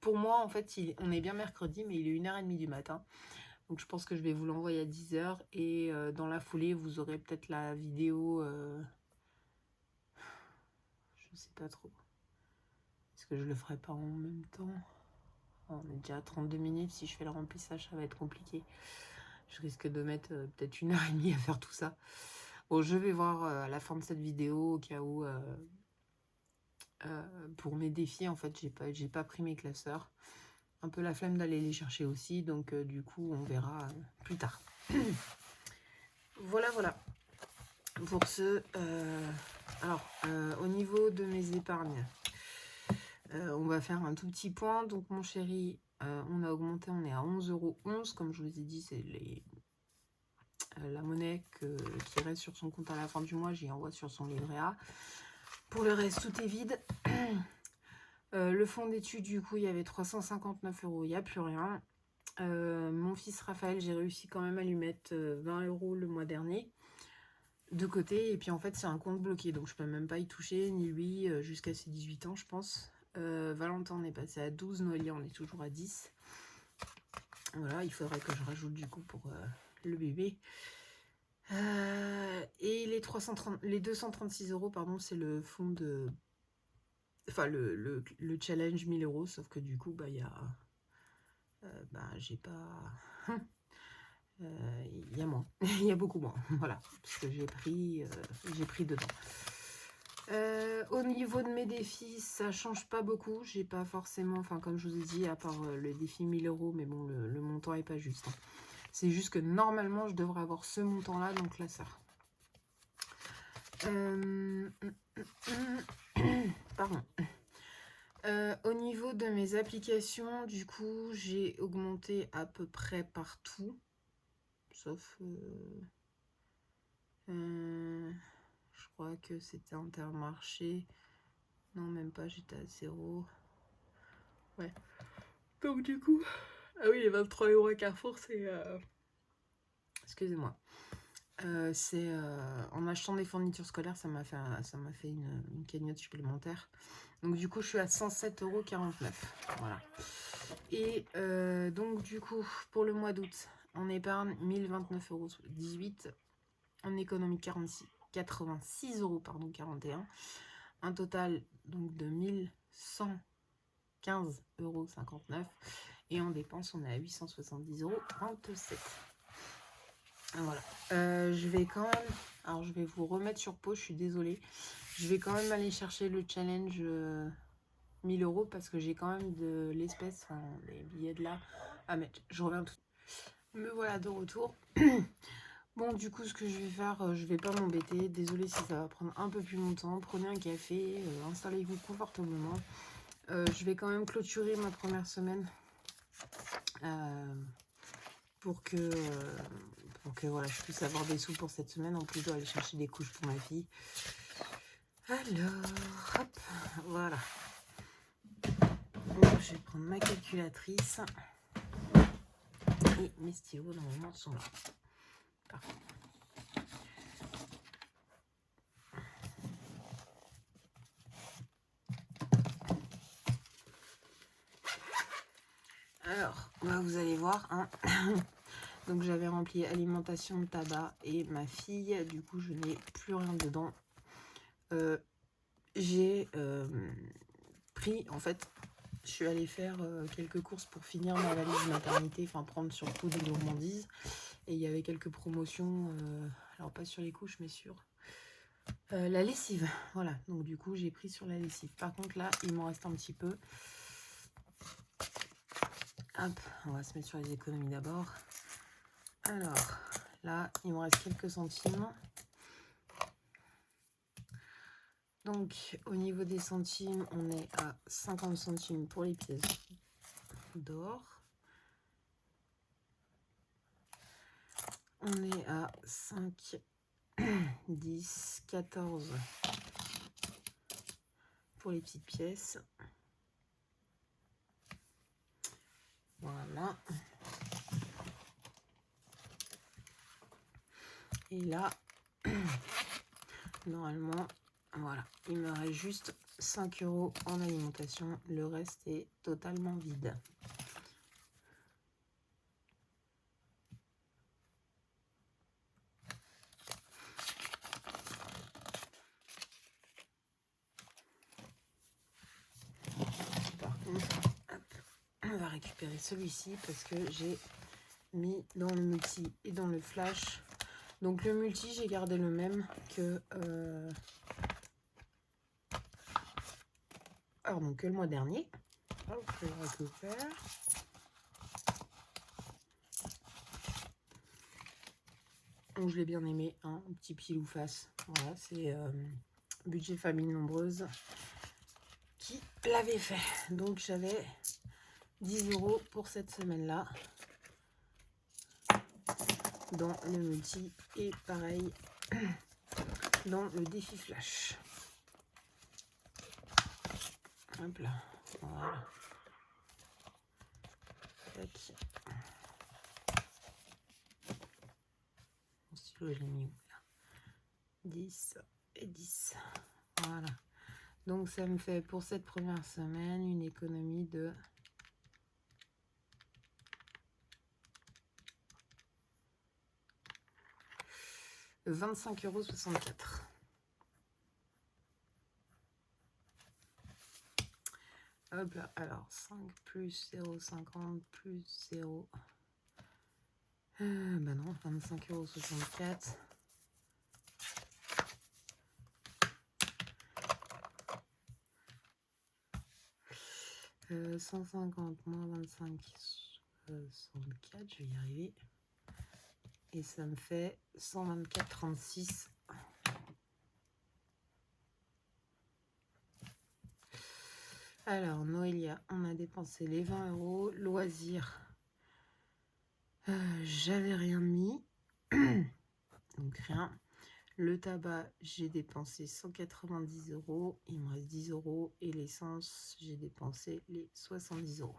Pour moi, en fait, on est bien mercredi, mais il est 1h30 du matin. Donc, je pense que je vais vous l'envoyer à 10 h. Et dans la foulée, vous aurez peut-être la vidéo. Je sais pas trop. Est-ce que je le ferai pas en même temps? On est déjà à 32 minutes. Si je fais le remplissage, ça va être compliqué. Je risque de mettre peut-être 1h30 à faire tout ça. Bon, je vais voir à la fin de cette vidéo, au cas où... pour mes défis, en fait, j'ai pas pris mes classeurs. Un peu la flemme d'aller les chercher aussi, donc du coup, on verra plus tard. Voilà. Pour ce... alors, au niveau de mes épargnes, on va faire un tout petit point. Donc, mon chéri, on a augmenté, on est à 11,11 €. Comme je vous ai dit, c'est la monnaie qui reste sur son compte à la fin du mois. J'y envoie sur son livret A. Pour le reste, tout est vide. Le fonds d'études, du coup, il y avait 359 €. Il n'y a plus rien. Mon fils Raphaël, j'ai réussi quand même à lui mettre 20 € le mois dernier de côté. Et puis, en fait, c'est un compte bloqué. Donc, je peux même pas y toucher, ni lui, jusqu'à ses 18 ans, je pense. Valentin, on est passé à 12. Noélie, on est toujours à 10. Voilà, il faudrait que je rajoute, du coup, pour le bébé. Et les 236 €, pardon, c'est le fonds de... Enfin, le challenge 1000 €, sauf que du coup, il y a... j'ai pas... Il y a moins. Il y a beaucoup moins. Voilà, parce que j'ai pris dedans. Au niveau de mes défis, ça change pas beaucoup. J'ai pas forcément... Enfin, comme je vous ai dit, à part le défi 1000 €, mais bon, le montant est pas juste. Hein. C'est juste que normalement, je devrais avoir ce montant-là, donc là, ça... Pardon. Au niveau de mes applications, du coup, j'ai augmenté à peu près partout. Sauf... je crois que c'était Intermarché. Non, même pas, j'étais à 0. Ouais. Donc du coup... Ah oui, les 23 € à Carrefour, c'est... Excusez-moi. C'est en achetant des fournitures scolaires, ça m'a fait une cagnotte supplémentaire. Donc du coup, je suis à 107,49 €. Voilà. Et donc du coup, pour le mois d'août, en épargne 1029,18 €. En économie 86 €, pardon, 41. Un total donc de 1115,59 €. Et en dépenses, on est à 870,27 €. Voilà. Je vais quand même... Alors, je vais vous remettre sur pause, je suis désolée. Je vais quand même aller chercher le challenge 1000 € parce que j'ai quand même de l'espèce, enfin, les billets de là à mettre. Je reviens tout. Me voilà de retour. Bon, du coup, ce que je vais faire, je vais pas m'embêter. Désolée si ça va prendre un peu plus longtemps. Prenez un café, installez-vous confortablement. Je vais quand même clôturer ma première semaine pour que voilà, je puisse avoir des sous pour cette semaine. En plus, je dois aller chercher des couches pour ma fille. Alors, hop, voilà. Donc, je vais prendre ma calculatrice et mes stylos normalement sont là. Parfait. Alors, bah, vous allez voir, hein. Donc j'avais rempli alimentation, tabac et ma fille. Du coup, je n'ai plus rien dedans. J'ai pris, en fait, je suis allée faire quelques courses pour finir ma valise maternité, enfin prendre surtout des gourmandises. Et il y avait quelques promotions, alors pas sur les couches, mais sur la lessive. Voilà, donc du coup, j'ai pris sur la lessive. Par contre, là, il m'en reste un petit peu. Hop, on va se mettre sur les économies d'abord. Alors, là, il me reste quelques centimes. Donc, au niveau des centimes, on est à 50 centimes pour les pièces d'or. On est à 5, 10, 14 pour les petites pièces. Voilà. Et là, normalement, voilà, il me reste juste 5 € en alimentation. Le reste est totalement vide. Par contre, hop, on va récupérer celui-ci parce que j'ai mis dans le multi et dans le flash. Donc le multi, j'ai gardé le même que que le mois dernier. Hop, je le récupère. Donc je l'ai bien aimé, hein, un petit pilou face. Voilà, c'est budget famille nombreuse qui l'avait fait. Donc j'avais 10 € pour cette semaine-là dans le multi et pareil dans le défi flash. Hop là, voilà. Tac. Mon stylo, je l'ai mis où là? 10 et 10. Voilà. Donc ça me fait pour cette première semaine une économie de 25,64 €. Hop là, alors 5 plus 0,50 plus 0. Bah non, 25,64 €. 150 moins 25, 64, je vais y arriver. Et ça me fait 124,36 €. Alors, Noélia, on a dépensé les 20 €. Loisirs, j'avais rien mis. Donc rien. Le tabac, j'ai dépensé 190 €. Il me reste 10 €. Et l'essence, j'ai dépensé les 70 €.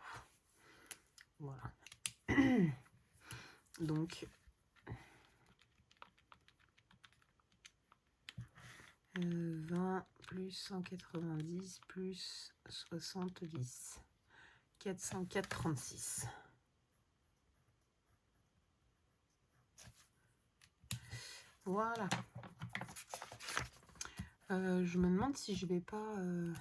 Voilà. Donc, 20 plus 190 plus 70. 404,36 €. Voilà. Je me demande si je vais pas... Vous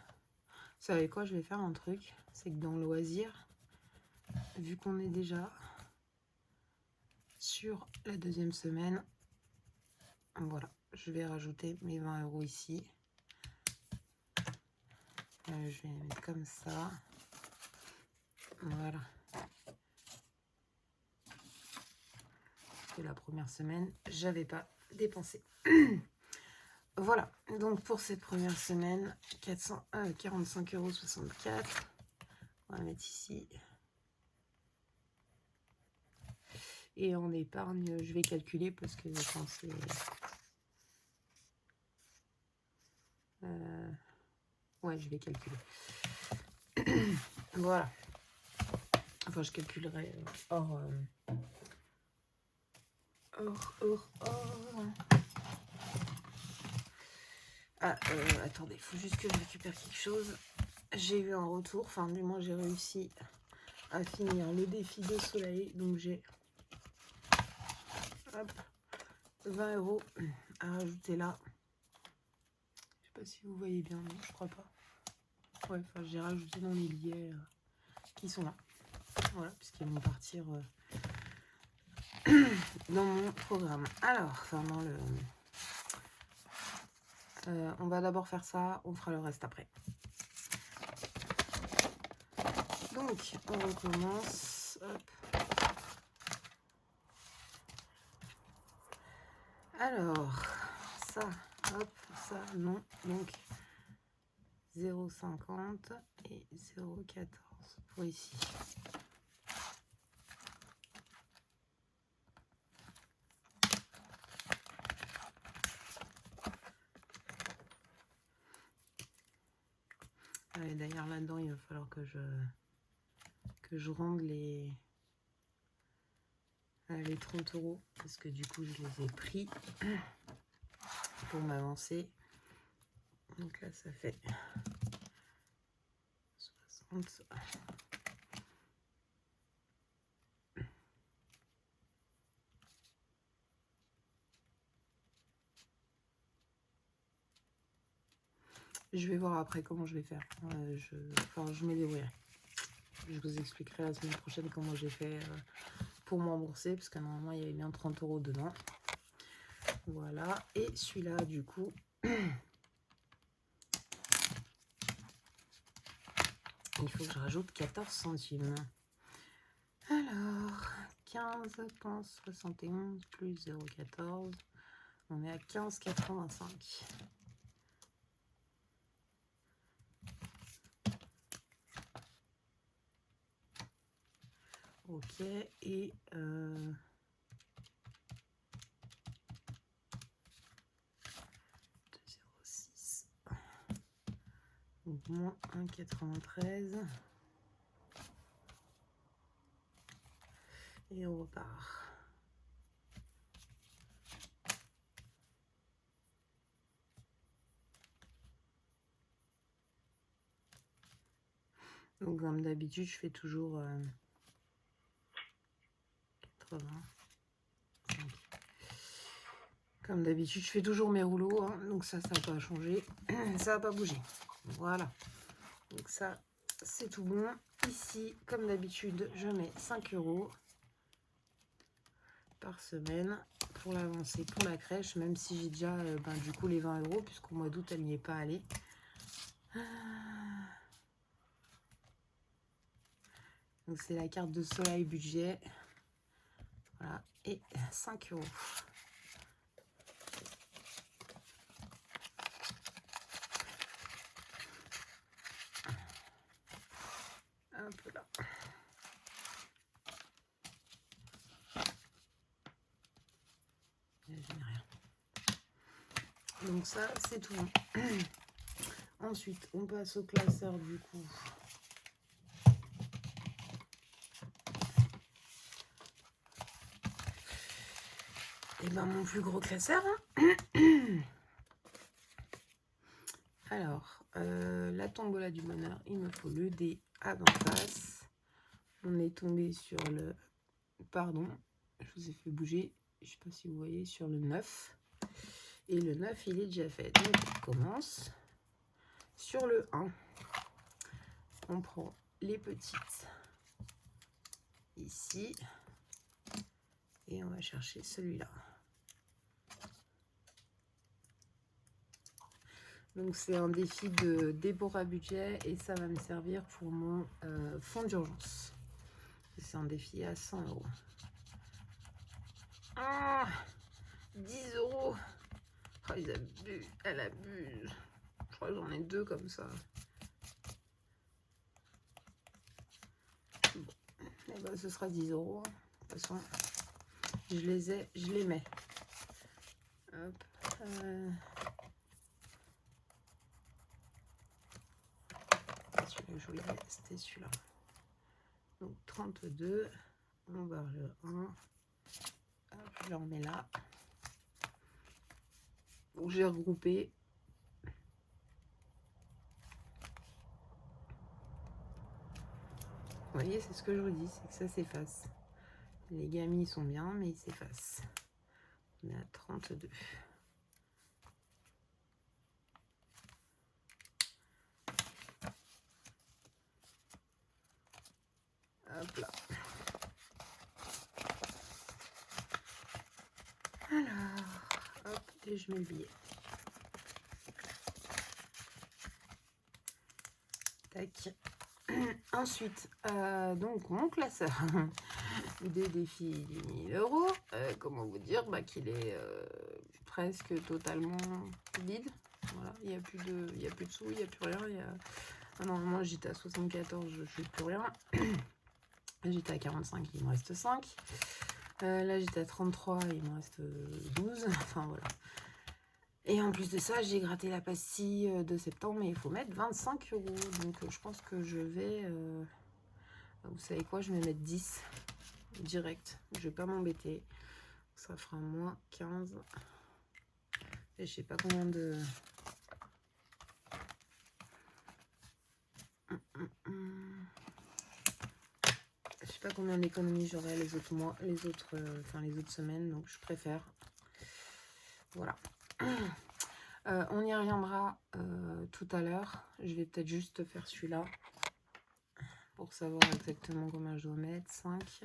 savez quoi, je vais faire un truc. C'est que dans loisirs, vu qu'on est déjà sur la deuxième semaine. Voilà, je vais rajouter mes 20 € ici. Je vais les mettre comme ça. Voilà. Que la première semaine, j'avais pas dépensé. Voilà, donc pour cette première semaine, 45,64 €. On va mettre ici. Et en épargne, je vais calculer parce que quand c'est... ouais, je vais calculer. Voilà. Enfin, je calculerai hors... Ah, attendez, il faut juste que je récupère quelque chose. J'ai eu un retour, enfin du moins j'ai réussi à finir le défi de soleil. Donc j'ai 20 € à rajouter là. Je sais pas si vous voyez bien, non, je crois pas. Ouais, enfin j'ai rajouté dans les billets qui sont là. Voilà, puisqu'ils vont partir dans mon programme. Alors, enfin dans le... on va d'abord faire ça, on fera le reste après. Donc, on recommence. Hop. Alors, ça, hop, ça, non. Donc, 0,50 et 0,14 pour ici. Et d'ailleurs, là-dedans, il va falloir que je rende les 30 € parce que du coup, je les ai pris pour m'avancer. Donc là, ça fait 60. Je vais voir après comment je vais faire. Je me débrouillerai. Je vous expliquerai la semaine prochaine comment j'ai fait pour m'embourser, parce que normalement, il y avait bien 30 € dedans. Voilà. Et celui-là, du coup, il faut que je rajoute 14 centimes. Alors, 15,71 plus 0,14. On est à 15,85. Ok, et 2,06. Donc moins 1,93. Et on repart. Donc comme d'habitude, je fais toujours 85. Comme d'habitude, je fais toujours mes rouleaux, hein, donc ça n'a pas changé, ça n'a pas bougé. Voilà. Donc ça, c'est tout bon. Ici, comme d'habitude, je mets 5 € par semaine pour l'avancée, pour la crèche, même si j'ai déjà du coup les 20 €, puisqu'au mois d'août, elle n'y est pas allée. Donc c'est la carte de soleil budget. Voilà, et 5 €. Hop là. Je n'ai rien. Donc ça, c'est tout. Ensuite, on passe au classeur du coup. Et ben mon plus gros classeur. Alors, la tombola du bonheur, il me faut le dé avant face. On est tombé sur le... Pardon, je vous ai fait bouger. Je ne sais pas si vous voyez, sur le 9. Et le 9, il est déjà fait. Donc, on commence sur le 1. On prend les petites ici. Et on va chercher celui-là. Donc c'est un défi de Déborah Budget et ça va me servir pour mon fonds d'urgence. C'est un défi à 100 €. Ah, 10 €. Oh, ils abusent, elle abuse. Je crois que j'en ai 2 comme ça. Bon, et ben, ce sera 10 €. De toute façon, je les mets. Hop. Celui-là que je voulais, c'était celui-là. Donc 32. On barre le 1. Hop, je le remets là. Donc j'ai regroupé. Vous voyez, c'est ce que je vous dis, c'est que ça s'efface. Les gamis sont bien, mais ils s'effacent. On est à 32. Hop là. Alors, hop, et je mets le billet. Tac. Ensuite, donc mon classeur des défis du 1000 €. Comment vous dire qu'il est presque totalement vide. Voilà, il n'y a plus de sous, il n'y a plus rien. Normalement, j'étais à 74, je ne suis plus rien. J'étais à 45, il me reste 5. Là, j'étais à 33, il me reste 12. Enfin, voilà. Et en plus de ça, j'ai gratté la pastille de septembre, mais il faut mettre 25 €. Donc, je pense que je vais... vous savez quoi, je vais mettre 10 direct. Je vais pas m'embêter. Ça fera moins 15. Et je sais pas combien de... Je sais pas combien d'économies j'aurai les autres mois, les autres semaines, donc je préfère. Voilà. On y reviendra tout à l'heure. Je vais peut-être juste faire celui-là pour savoir exactement combien je dois mettre. 5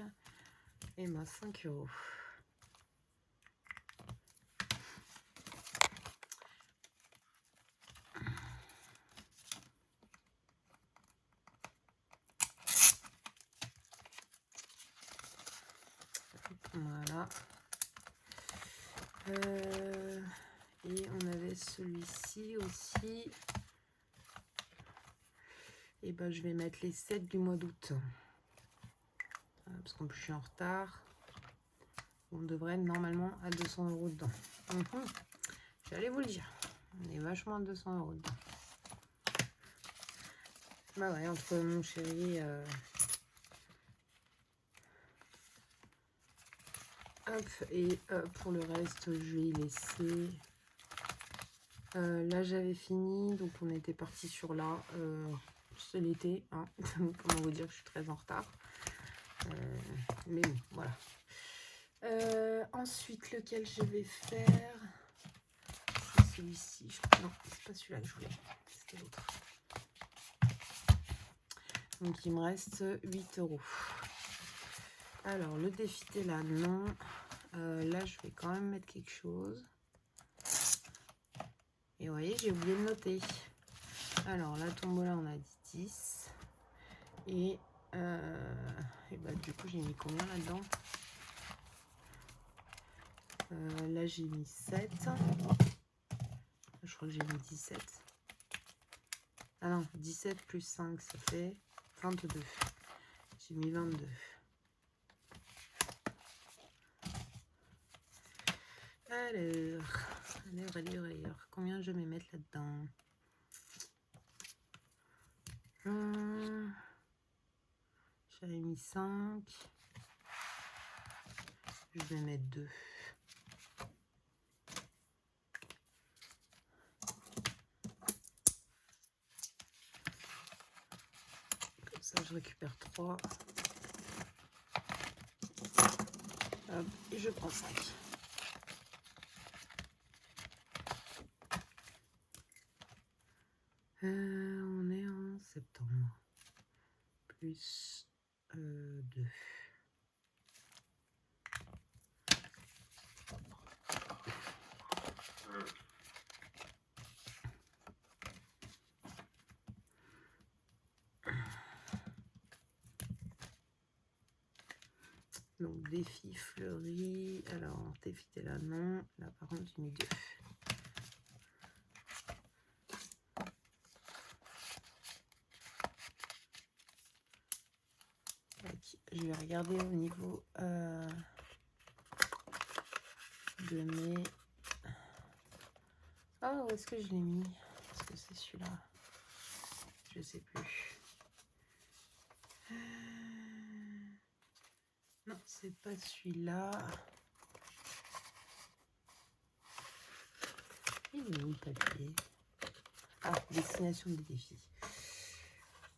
et moi 5 €. Voilà. Et on avait celui-ci aussi. Et ben je vais mettre les 7 du mois d'août. Parce qu'en plus je suis en retard. On devrait être normalement à 200 € dedans. J'allais vous le dire. On est vachement à 200 € dedans. Bah ouais, entre mon chéri... Hop, et pour le reste, je vais y laisser. Là, j'avais fini, donc on était parti sur là. C'est l'été, hein. Comment vous dire que je suis très en retard. Mais bon, voilà. Ensuite, lequel je vais faire, c'est celui-ci. Non, c'est pas celui-là que je voulais. C'était l'autre. Donc, il me reste 8 €. Alors, le défilé là, non. Là, je vais quand même mettre quelque chose. Et vous voyez, j'ai oublié de noter. Alors, la tombola, on a dit 10. Et bah, du coup, j'ai mis combien là-dedans? Là, j'ai mis 7. Je crois que j'ai mis 17. Ah non, 17 plus 5, ça fait 22. J'ai mis 22. Alors, combien je vais mettre là-dedans? J'avais mis 5. Je vais mettre 2. Comme ça, je récupère 3. Hop, et je prends 5. On est en septembre. Plus 2. Donc, défi fleuri. Alors, défi, t'es là, non. Là, par contre, j'ai mis 2. Je vais regarder au niveau de mes... Ah, où est-ce que je l'ai mis? Est-ce que c'est celui-là? Je sais plus. Non, c'est pas celui-là. Il est où le papier? Ah, destination des défis.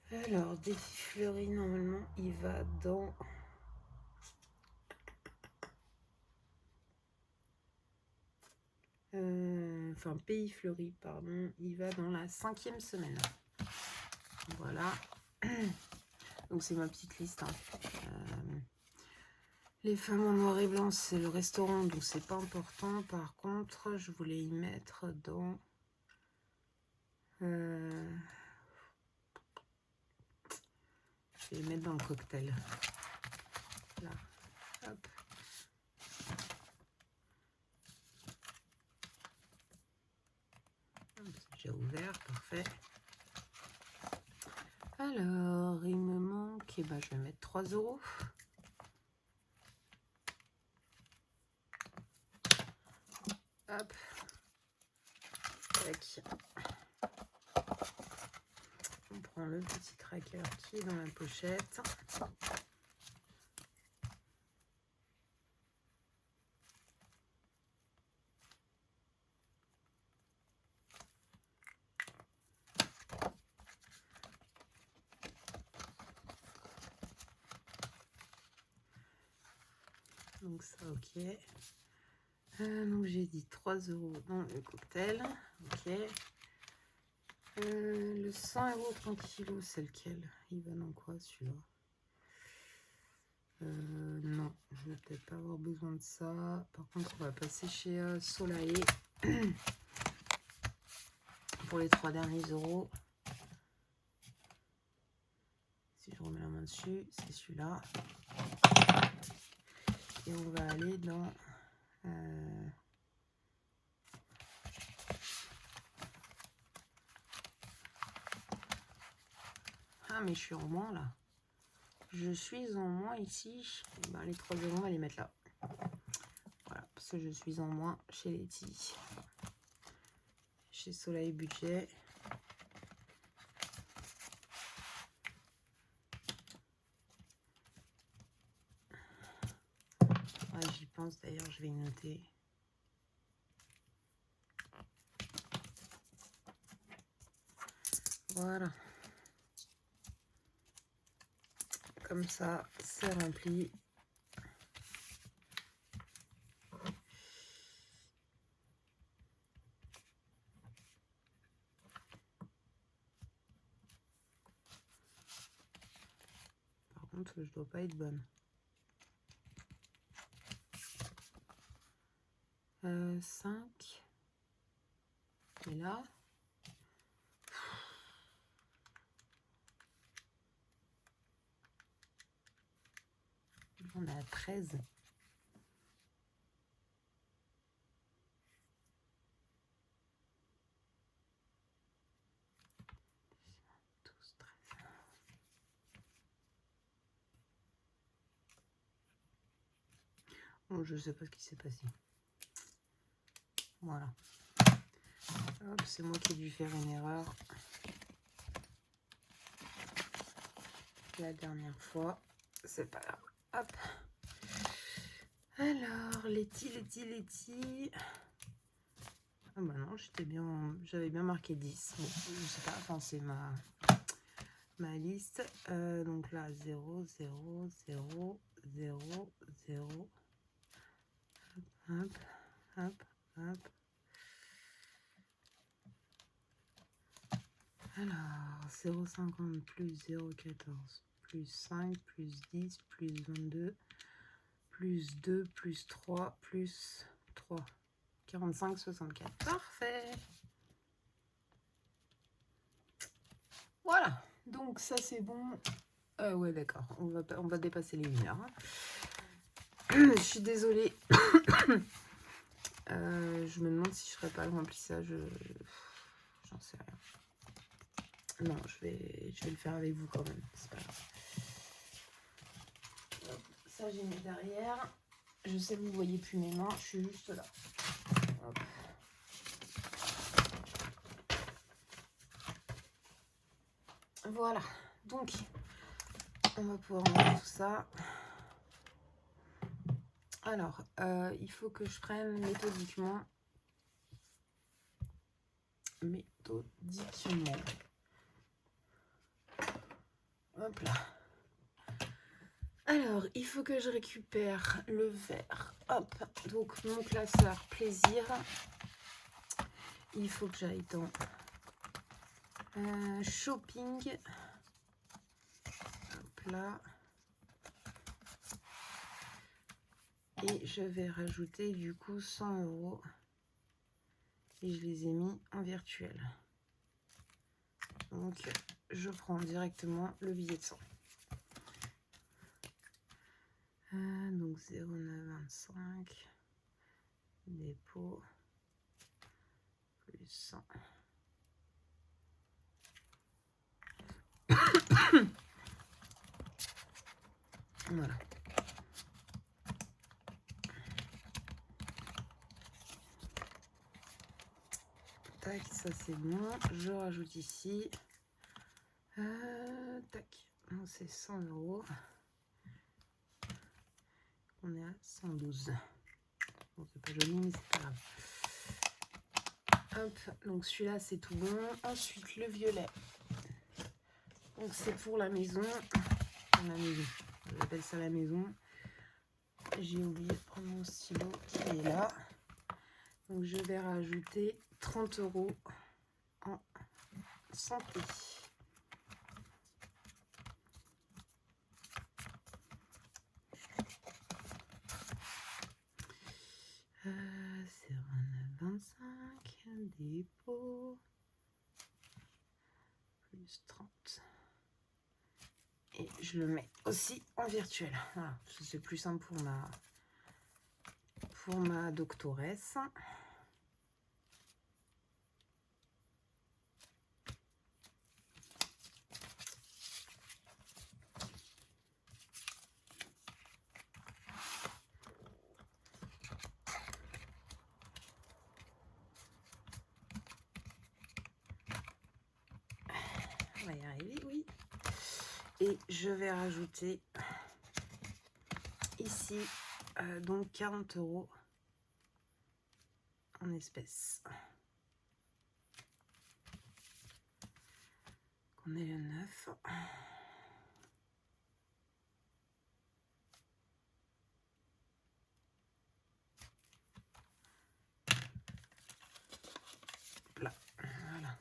Alors, défi fleuri, normalement, il va dans... Enfin, pays fleuri, pardon. Il va dans la 5e semaine. Voilà. Donc, c'est ma petite liste. Hein. Les femmes en noir et blanc, c'est le restaurant, donc c'est pas important. Par contre, je voulais y mettre dans... je vais y mettre dans le cocktail. Là. Hop. C'est déjà ouvert, parfait. Alors, il me manque... Eh ben, je vais mettre 3 €. Hop. Tac. On prend le petit tracker qui est dans la pochette. Donc ça, ok. Donc j'ai dit 3 € dans le cocktail. Ok. Le 100 € 30 kg, c'est lequel? Il va dans quoi celui-là? Non, je vais peut-être pas avoir besoin de ça. Par contre, on va passer chez Soleil pour les 3 derniers euros. Si je remets la main dessus, c'est celui-là. Et on va aller dans... Ah, mais je suis en moins là. Je suis en moins ici. Ben, les 3 €, on va les mettre là. Voilà, parce que je suis en moins chez Letty. Chez Soleil Budget. Ouais, j'y pense d'ailleurs, je vais y noter. Voilà. Comme ça, c'est rempli. Par contre, je dois pas être bonne. 5. Et là. On est à 13. Bon, je sais pas ce qui s'est passé. Voilà. Hop, c'est moi qui ai dû faire une erreur la dernière fois. C'est pas grave. Hop. Alors, Letty. Ah bah non, j'avais bien marqué 10. Bon, je sais pas, enfin c'est ma liste. Donc là, 0, 0, 0, 0, 0. Hop, hop, hop. Alors, 0,50 plus 0,14 plus 5 plus 10 plus 22 plus 2 plus 3 plus 3. 45,64. Parfait. Voilà. Donc ça c'est bon. Ouais d'accord. On va dépasser les 1 heure. Je suis désolée. Je me demande si je ferais pas le remplissage. J'en sais rien. Non, je vais le faire avec vous quand même. C'est pas grave. Hop, ça j'ai mis derrière. Je sais que vous voyez plus mes mains. Je suis juste là. Hop. Voilà. Donc, on va pouvoir mettre tout ça. Alors, il faut que je prenne méthodiquement. Hop là. Alors, il faut que je récupère le verre. Hop. Donc, mon classeur plaisir. Il faut que j'aille dans shopping. Hop là. Et je vais rajouter du coup 100 €. Et je les ai mis en virtuel. Donc, je prends directement le billet de 100. Donc 0,925 dépôt plus 100. Voilà. Tac, ça c'est bon. Je rajoute ici. Tac, c'est 100 €. On est à 112. Bon, c'est pas joli, mais c'est pas grave. Hop, donc celui-là c'est tout bon. Ensuite le violet. Donc c'est pour la maison. La maison. J'appelle ça la maison. J'ai oublié de prendre mon stylo qui est là. Donc je vais rajouter 30 € en sans prix. C'est 29,25 dépôt plus 30. Et je le mets aussi en virtuel. Voilà, c'est plus simple pour ma doctoresse. On va y arriver, oui. Et je vais rajouter ici donc 40 € en espèces. On est le 9. Là, voilà.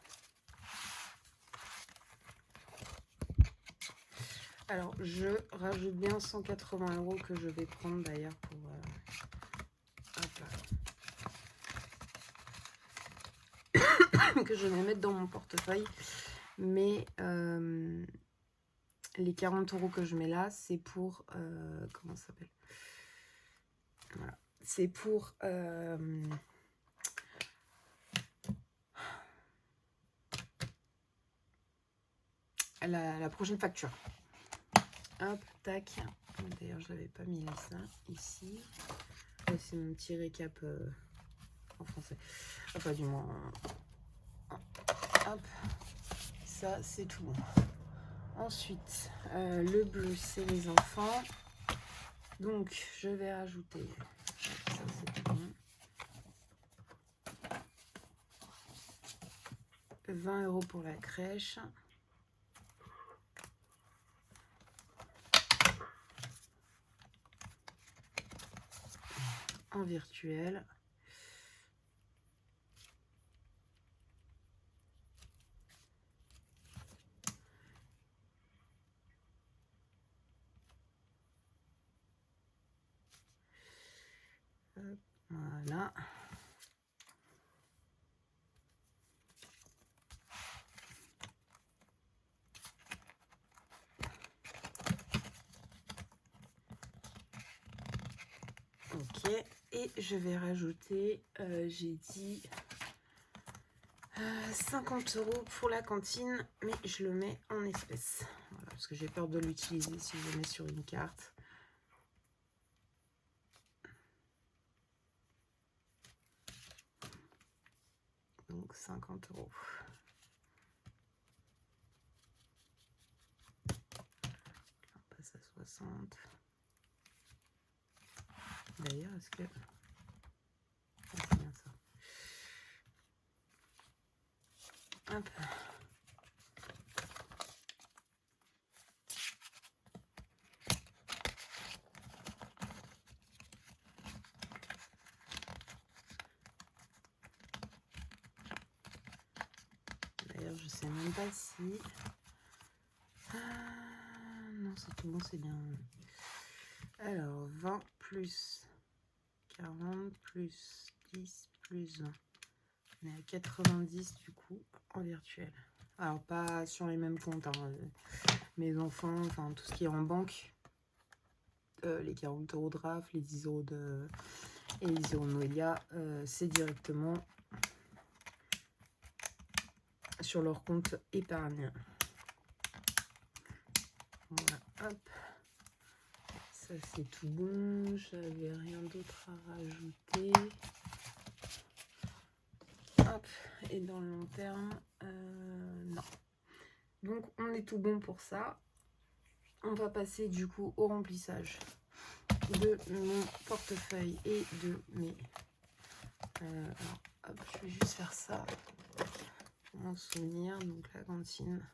Alors, je rajoute bien 180 € que je vais prendre d'ailleurs pour... hop là. Que je vais mettre dans mon portefeuille. Mais les 40 € que je mets là, c'est pour... comment ça s'appelle? Voilà. C'est pour... la prochaine facture. Hop, tac. D'ailleurs, je l'avais pas mis ça ici. C'est mon petit récap en français. Enfin, du moins. Hop. Ça, c'est tout bon. Ensuite, le bleu, c'est les enfants. Donc, je vais rajouter. Ça, c'est tout bon. 20 € pour la crèche. En virtuel. Hop, voilà. Ok, et je vais rajouter, j'ai dit 50 € pour la cantine, mais je le mets en espèces. Voilà, parce que j'ai peur de l'utiliser si je le mets sur une carte. Donc 50 €. On passe à 60. D'ailleurs, est-ce que... Ah, c'est bien ça. Hop. D'ailleurs, je sais même pas si... Ah, non, c'est tout bon, c'est bien. Alors, 20 plus 40 plus 10 plus 20. On est à 90 du coup en virtuel. Alors, pas sur les mêmes comptes. Hein. Mes enfants, enfin tout ce qui est en banque, les 40 € de RAF, les 10 € de... et les 0 de Noelia, c'est directement sur leur compte épargne. Voilà, hop. Ça, c'est tout bon. J'avais rien d'autre à rajouter. Hop. Et dans le long terme, non. Donc, on est tout bon pour ça. On va passer du coup au remplissage de mon portefeuille et de mes... alors, hop, je vais juste faire ça pour m'en souvenir. Donc, la cantine.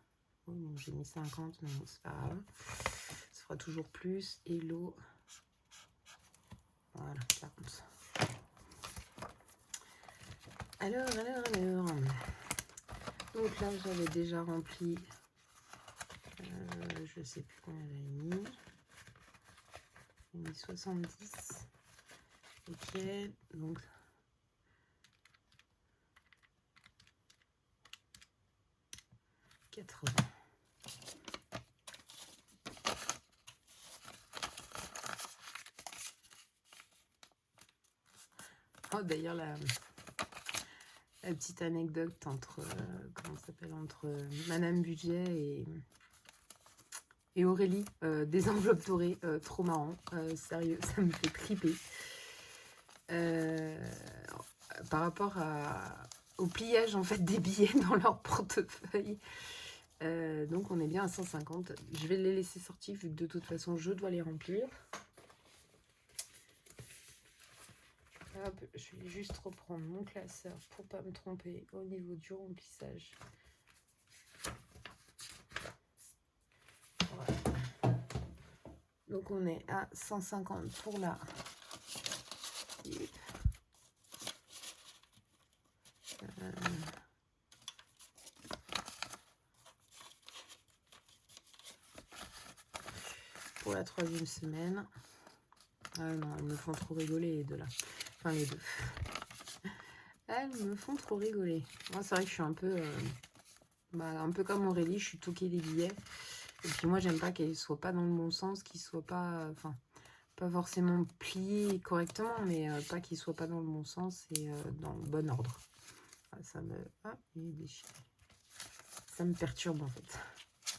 Oh, bon, j'ai mis 50, mais bon, c'est pas grave. Ça fera toujours plus. Et l'eau. Voilà, 40. Alors. Donc là, j'avais déjà rempli. Je sais plus combien j'avais mis. J'ai mis 70. Ok, donc... $80. Oh, d'ailleurs, la petite anecdote entre, comment ça s'appelle, entre Madame Budget et Aurélie, des enveloppes dorées, trop marrant, sérieux, ça me fait triper. Par rapport au pliage en fait des billets dans leur portefeuille. Donc on est bien à 150. Je vais les laisser sortir vu que de toute façon je dois les remplir. Hop, je vais juste reprendre mon classeur pour pas me tromper au niveau du remplissage. Voilà. Donc on est à 150 pour la... pour la 3e semaine. Ah non, elles me font trop rigoler les deux là. Enfin les deux. Elles me font trop rigoler. Moi c'est vrai que je suis un peu... un peu comme Aurélie, je suis toquée des billets. Et puis moi j'aime pas qu'elles soient pas dans le bon sens, qu'ils soient pas... Enfin, pas forcément pliés correctement, mais pas qu'ils soient pas dans le bon sens et dans le bon ordre. Ça me... Ah, il est déchiré. Ça me perturbe en fait.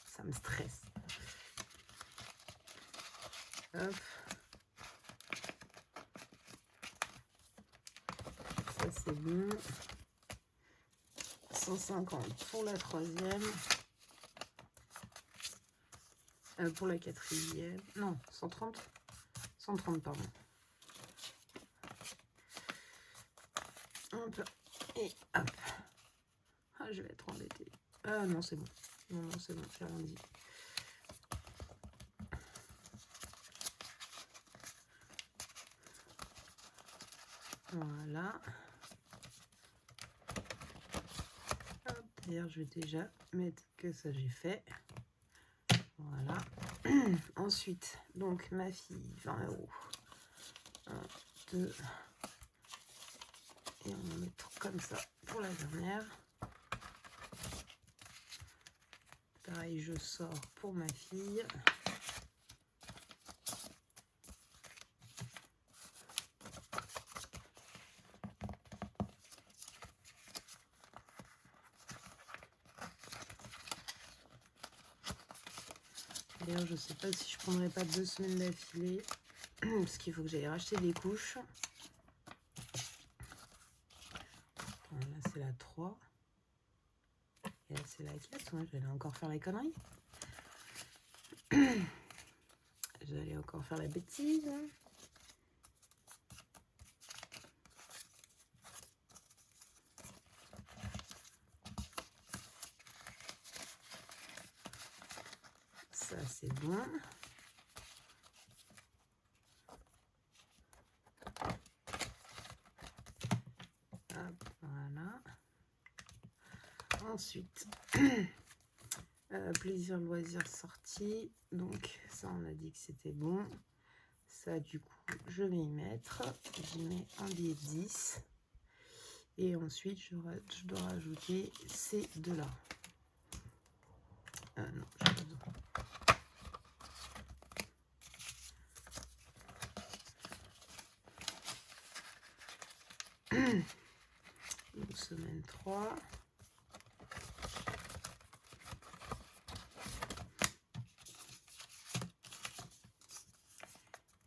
Ça me stresse. Hop. Ça c'est bon. 150 pour la 3e. Pour la 4e. Non, 130. 130, pardon. Hop. Et hop. Ah, je vais être embêtée. Ah non, c'est bon. Non, c'est bon, j'ai rien dit. Voilà. D'ailleurs, je vais déjà mettre que ça j'ai fait. Voilà. Ensuite, donc ma fille, 20 €. 1, 2. Et on va mettre comme ça pour la dernière. Pareil, je sors pour ma fille. D'ailleurs, je sais pas si je prendrai pas 2 semaines d'affilée. Parce qu'il faut que j'aille racheter des couches. Bon, là, c'est la 3. Et là, c'est la 4. Ouais, j'allais encore faire la connerie. J'allais encore faire la bêtise. Ça, c'est bon. Hop, voilà. Ensuite, plaisir, loisir, sortie. Donc, ça, on a dit que c'était bon. Ça, du coup, je vais y mettre. J'y mets un billet de 10. Et ensuite, je dois rajouter ces deux-là. Non, j'ai pas besoin. Donc, semaine 3.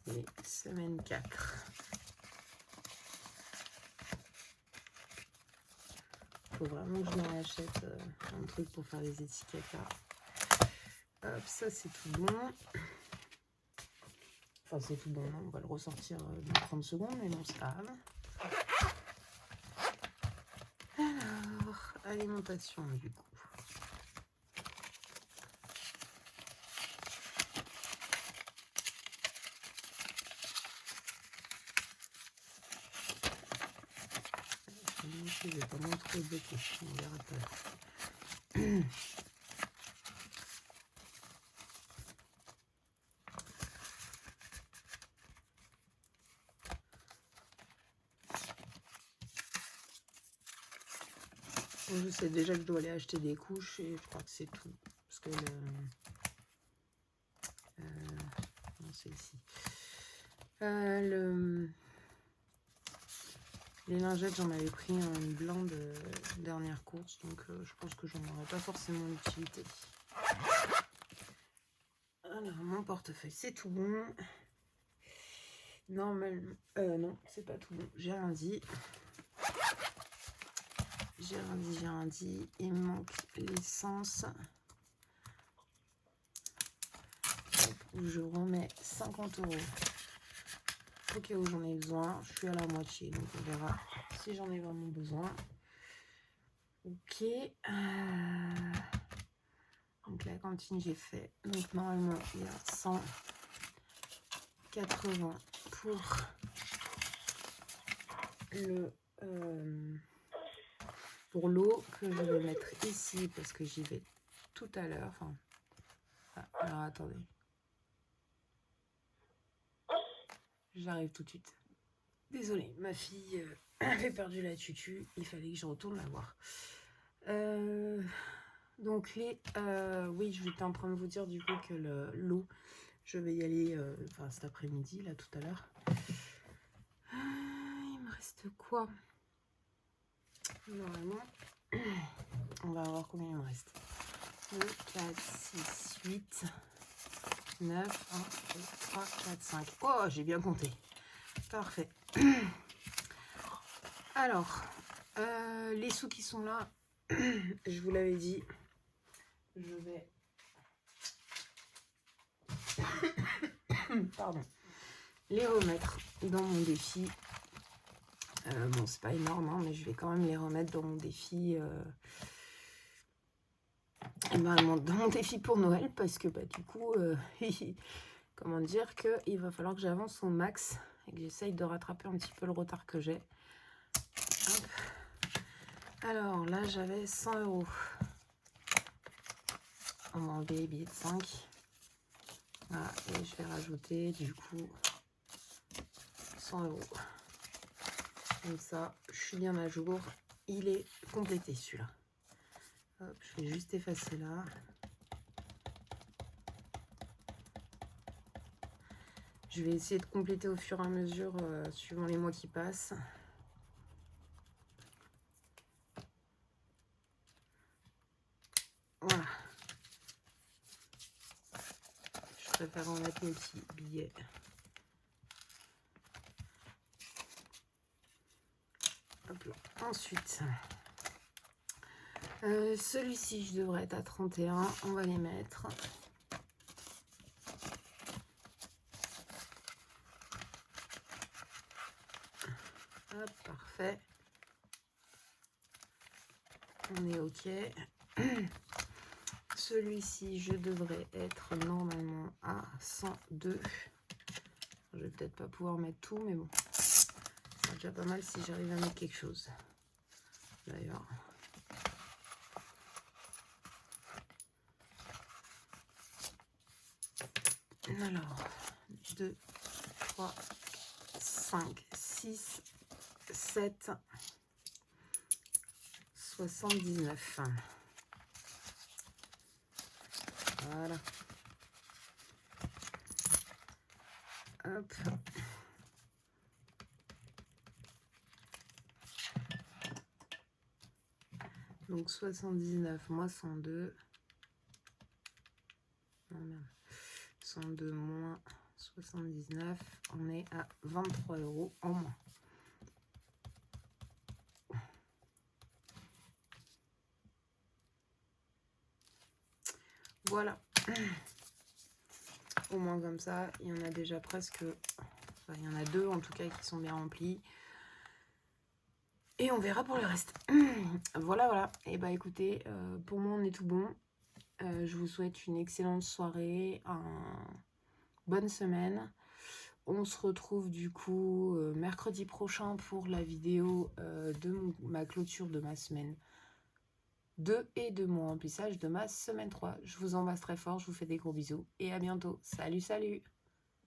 Et semaine 4. Faut vraiment que je me rachète un truc pour faire les étiquettes là. Hop, ça c'est tout bon. Enfin, c'est tout bon, non, on va le ressortir dans 30 secondes, mais non, c'est pas grave. Alors, alimentation du coup. Je vais pas montrer de questions, on verra pas. Bon, je sais déjà que je dois aller acheter des couches et je crois que c'est tout. Parce que non, c'est ici. Les lingettes, j'en avais pris une blinde dernière course, donc je pense que j'en aurai pas forcément l'utilité. Alors, mon portefeuille, c'est tout bon. Normalement, non, c'est pas tout bon. J'ai rien dit. J'ai rien dit. Il me manque l'essence. Je remets 50 €. Au cas où j'en ai besoin. Je suis à la moitié, donc on verra si j'en ai vraiment besoin. Ok. Donc la cantine, j'ai fait. Donc normalement, il y a 180 pour le pour l'eau que je vais mettre ici parce que j'y vais tout à l'heure. Enfin, alors attendez. J'arrive tout de suite. Désolée, ma fille avait perdu la tutu. Il fallait que je retourne la voir. Donc oui, je vais en train de vous dire du coup que l'eau, je vais y aller cet après-midi, là, tout à l'heure. Il me reste quoi? Normalement, on va voir combien il me reste. 2, 4, 6, 8, 9, 1, 2, 3, 4, 5. Oh, j'ai bien compté. Parfait. Alors, les sous qui sont là, je vous l'avais dit, je vais... Pardon. Les remettre dans mon défi. Bon, c'est pas énorme, hein, mais je vais quand même les remettre dans mon défi... dans mon défi pour Noël, parce que du coup, comment dire qu'il va falloir que j'avance au max et que j'essaye de rattraper un petit peu le retard que j'ai. Alors là, j'avais 100 €. On va enlever les billets de 5. Voilà, et je vais rajouter du coup 100 €. Comme ça, je suis bien à jour. Il est complété celui-là. Hop, je vais juste effacer là. Je vais essayer de compléter au fur et à mesure, suivant les mois qui passent. Voilà. préfère en mettre mes petits billets. Hop là. Ensuite, celui-ci, je devrais être à 31. On va les mettre. Hop, parfait. On est OK. Celui-ci, je devrais être normalement à 102. Je vais peut-être pas pouvoir mettre tout, mais bon. C'est déjà pas mal si j'arrive à mettre quelque chose. D'ailleurs. Alors, 2, 3, 5, 6, 7, 79. Voilà. Hop. Donc 79 moins 102. Non, merde. 102 moins 79. On est à 23 € en moins. Voilà. Au moins comme ça, il y en a déjà presque... Enfin, il y en a 2 en tout cas qui sont bien remplis. Et on verra pour le reste. Voilà, voilà. Et bah écoutez, pour moi on est tout bon. Je vous souhaite une excellente soirée, bonne semaine. On se retrouve du coup mercredi prochain pour la vidéo de ma clôture de ma semaine 2 et de mon remplissage de ma semaine 3. Je vous embrasse très fort, je vous fais des gros bisous et à bientôt. Salut, salut!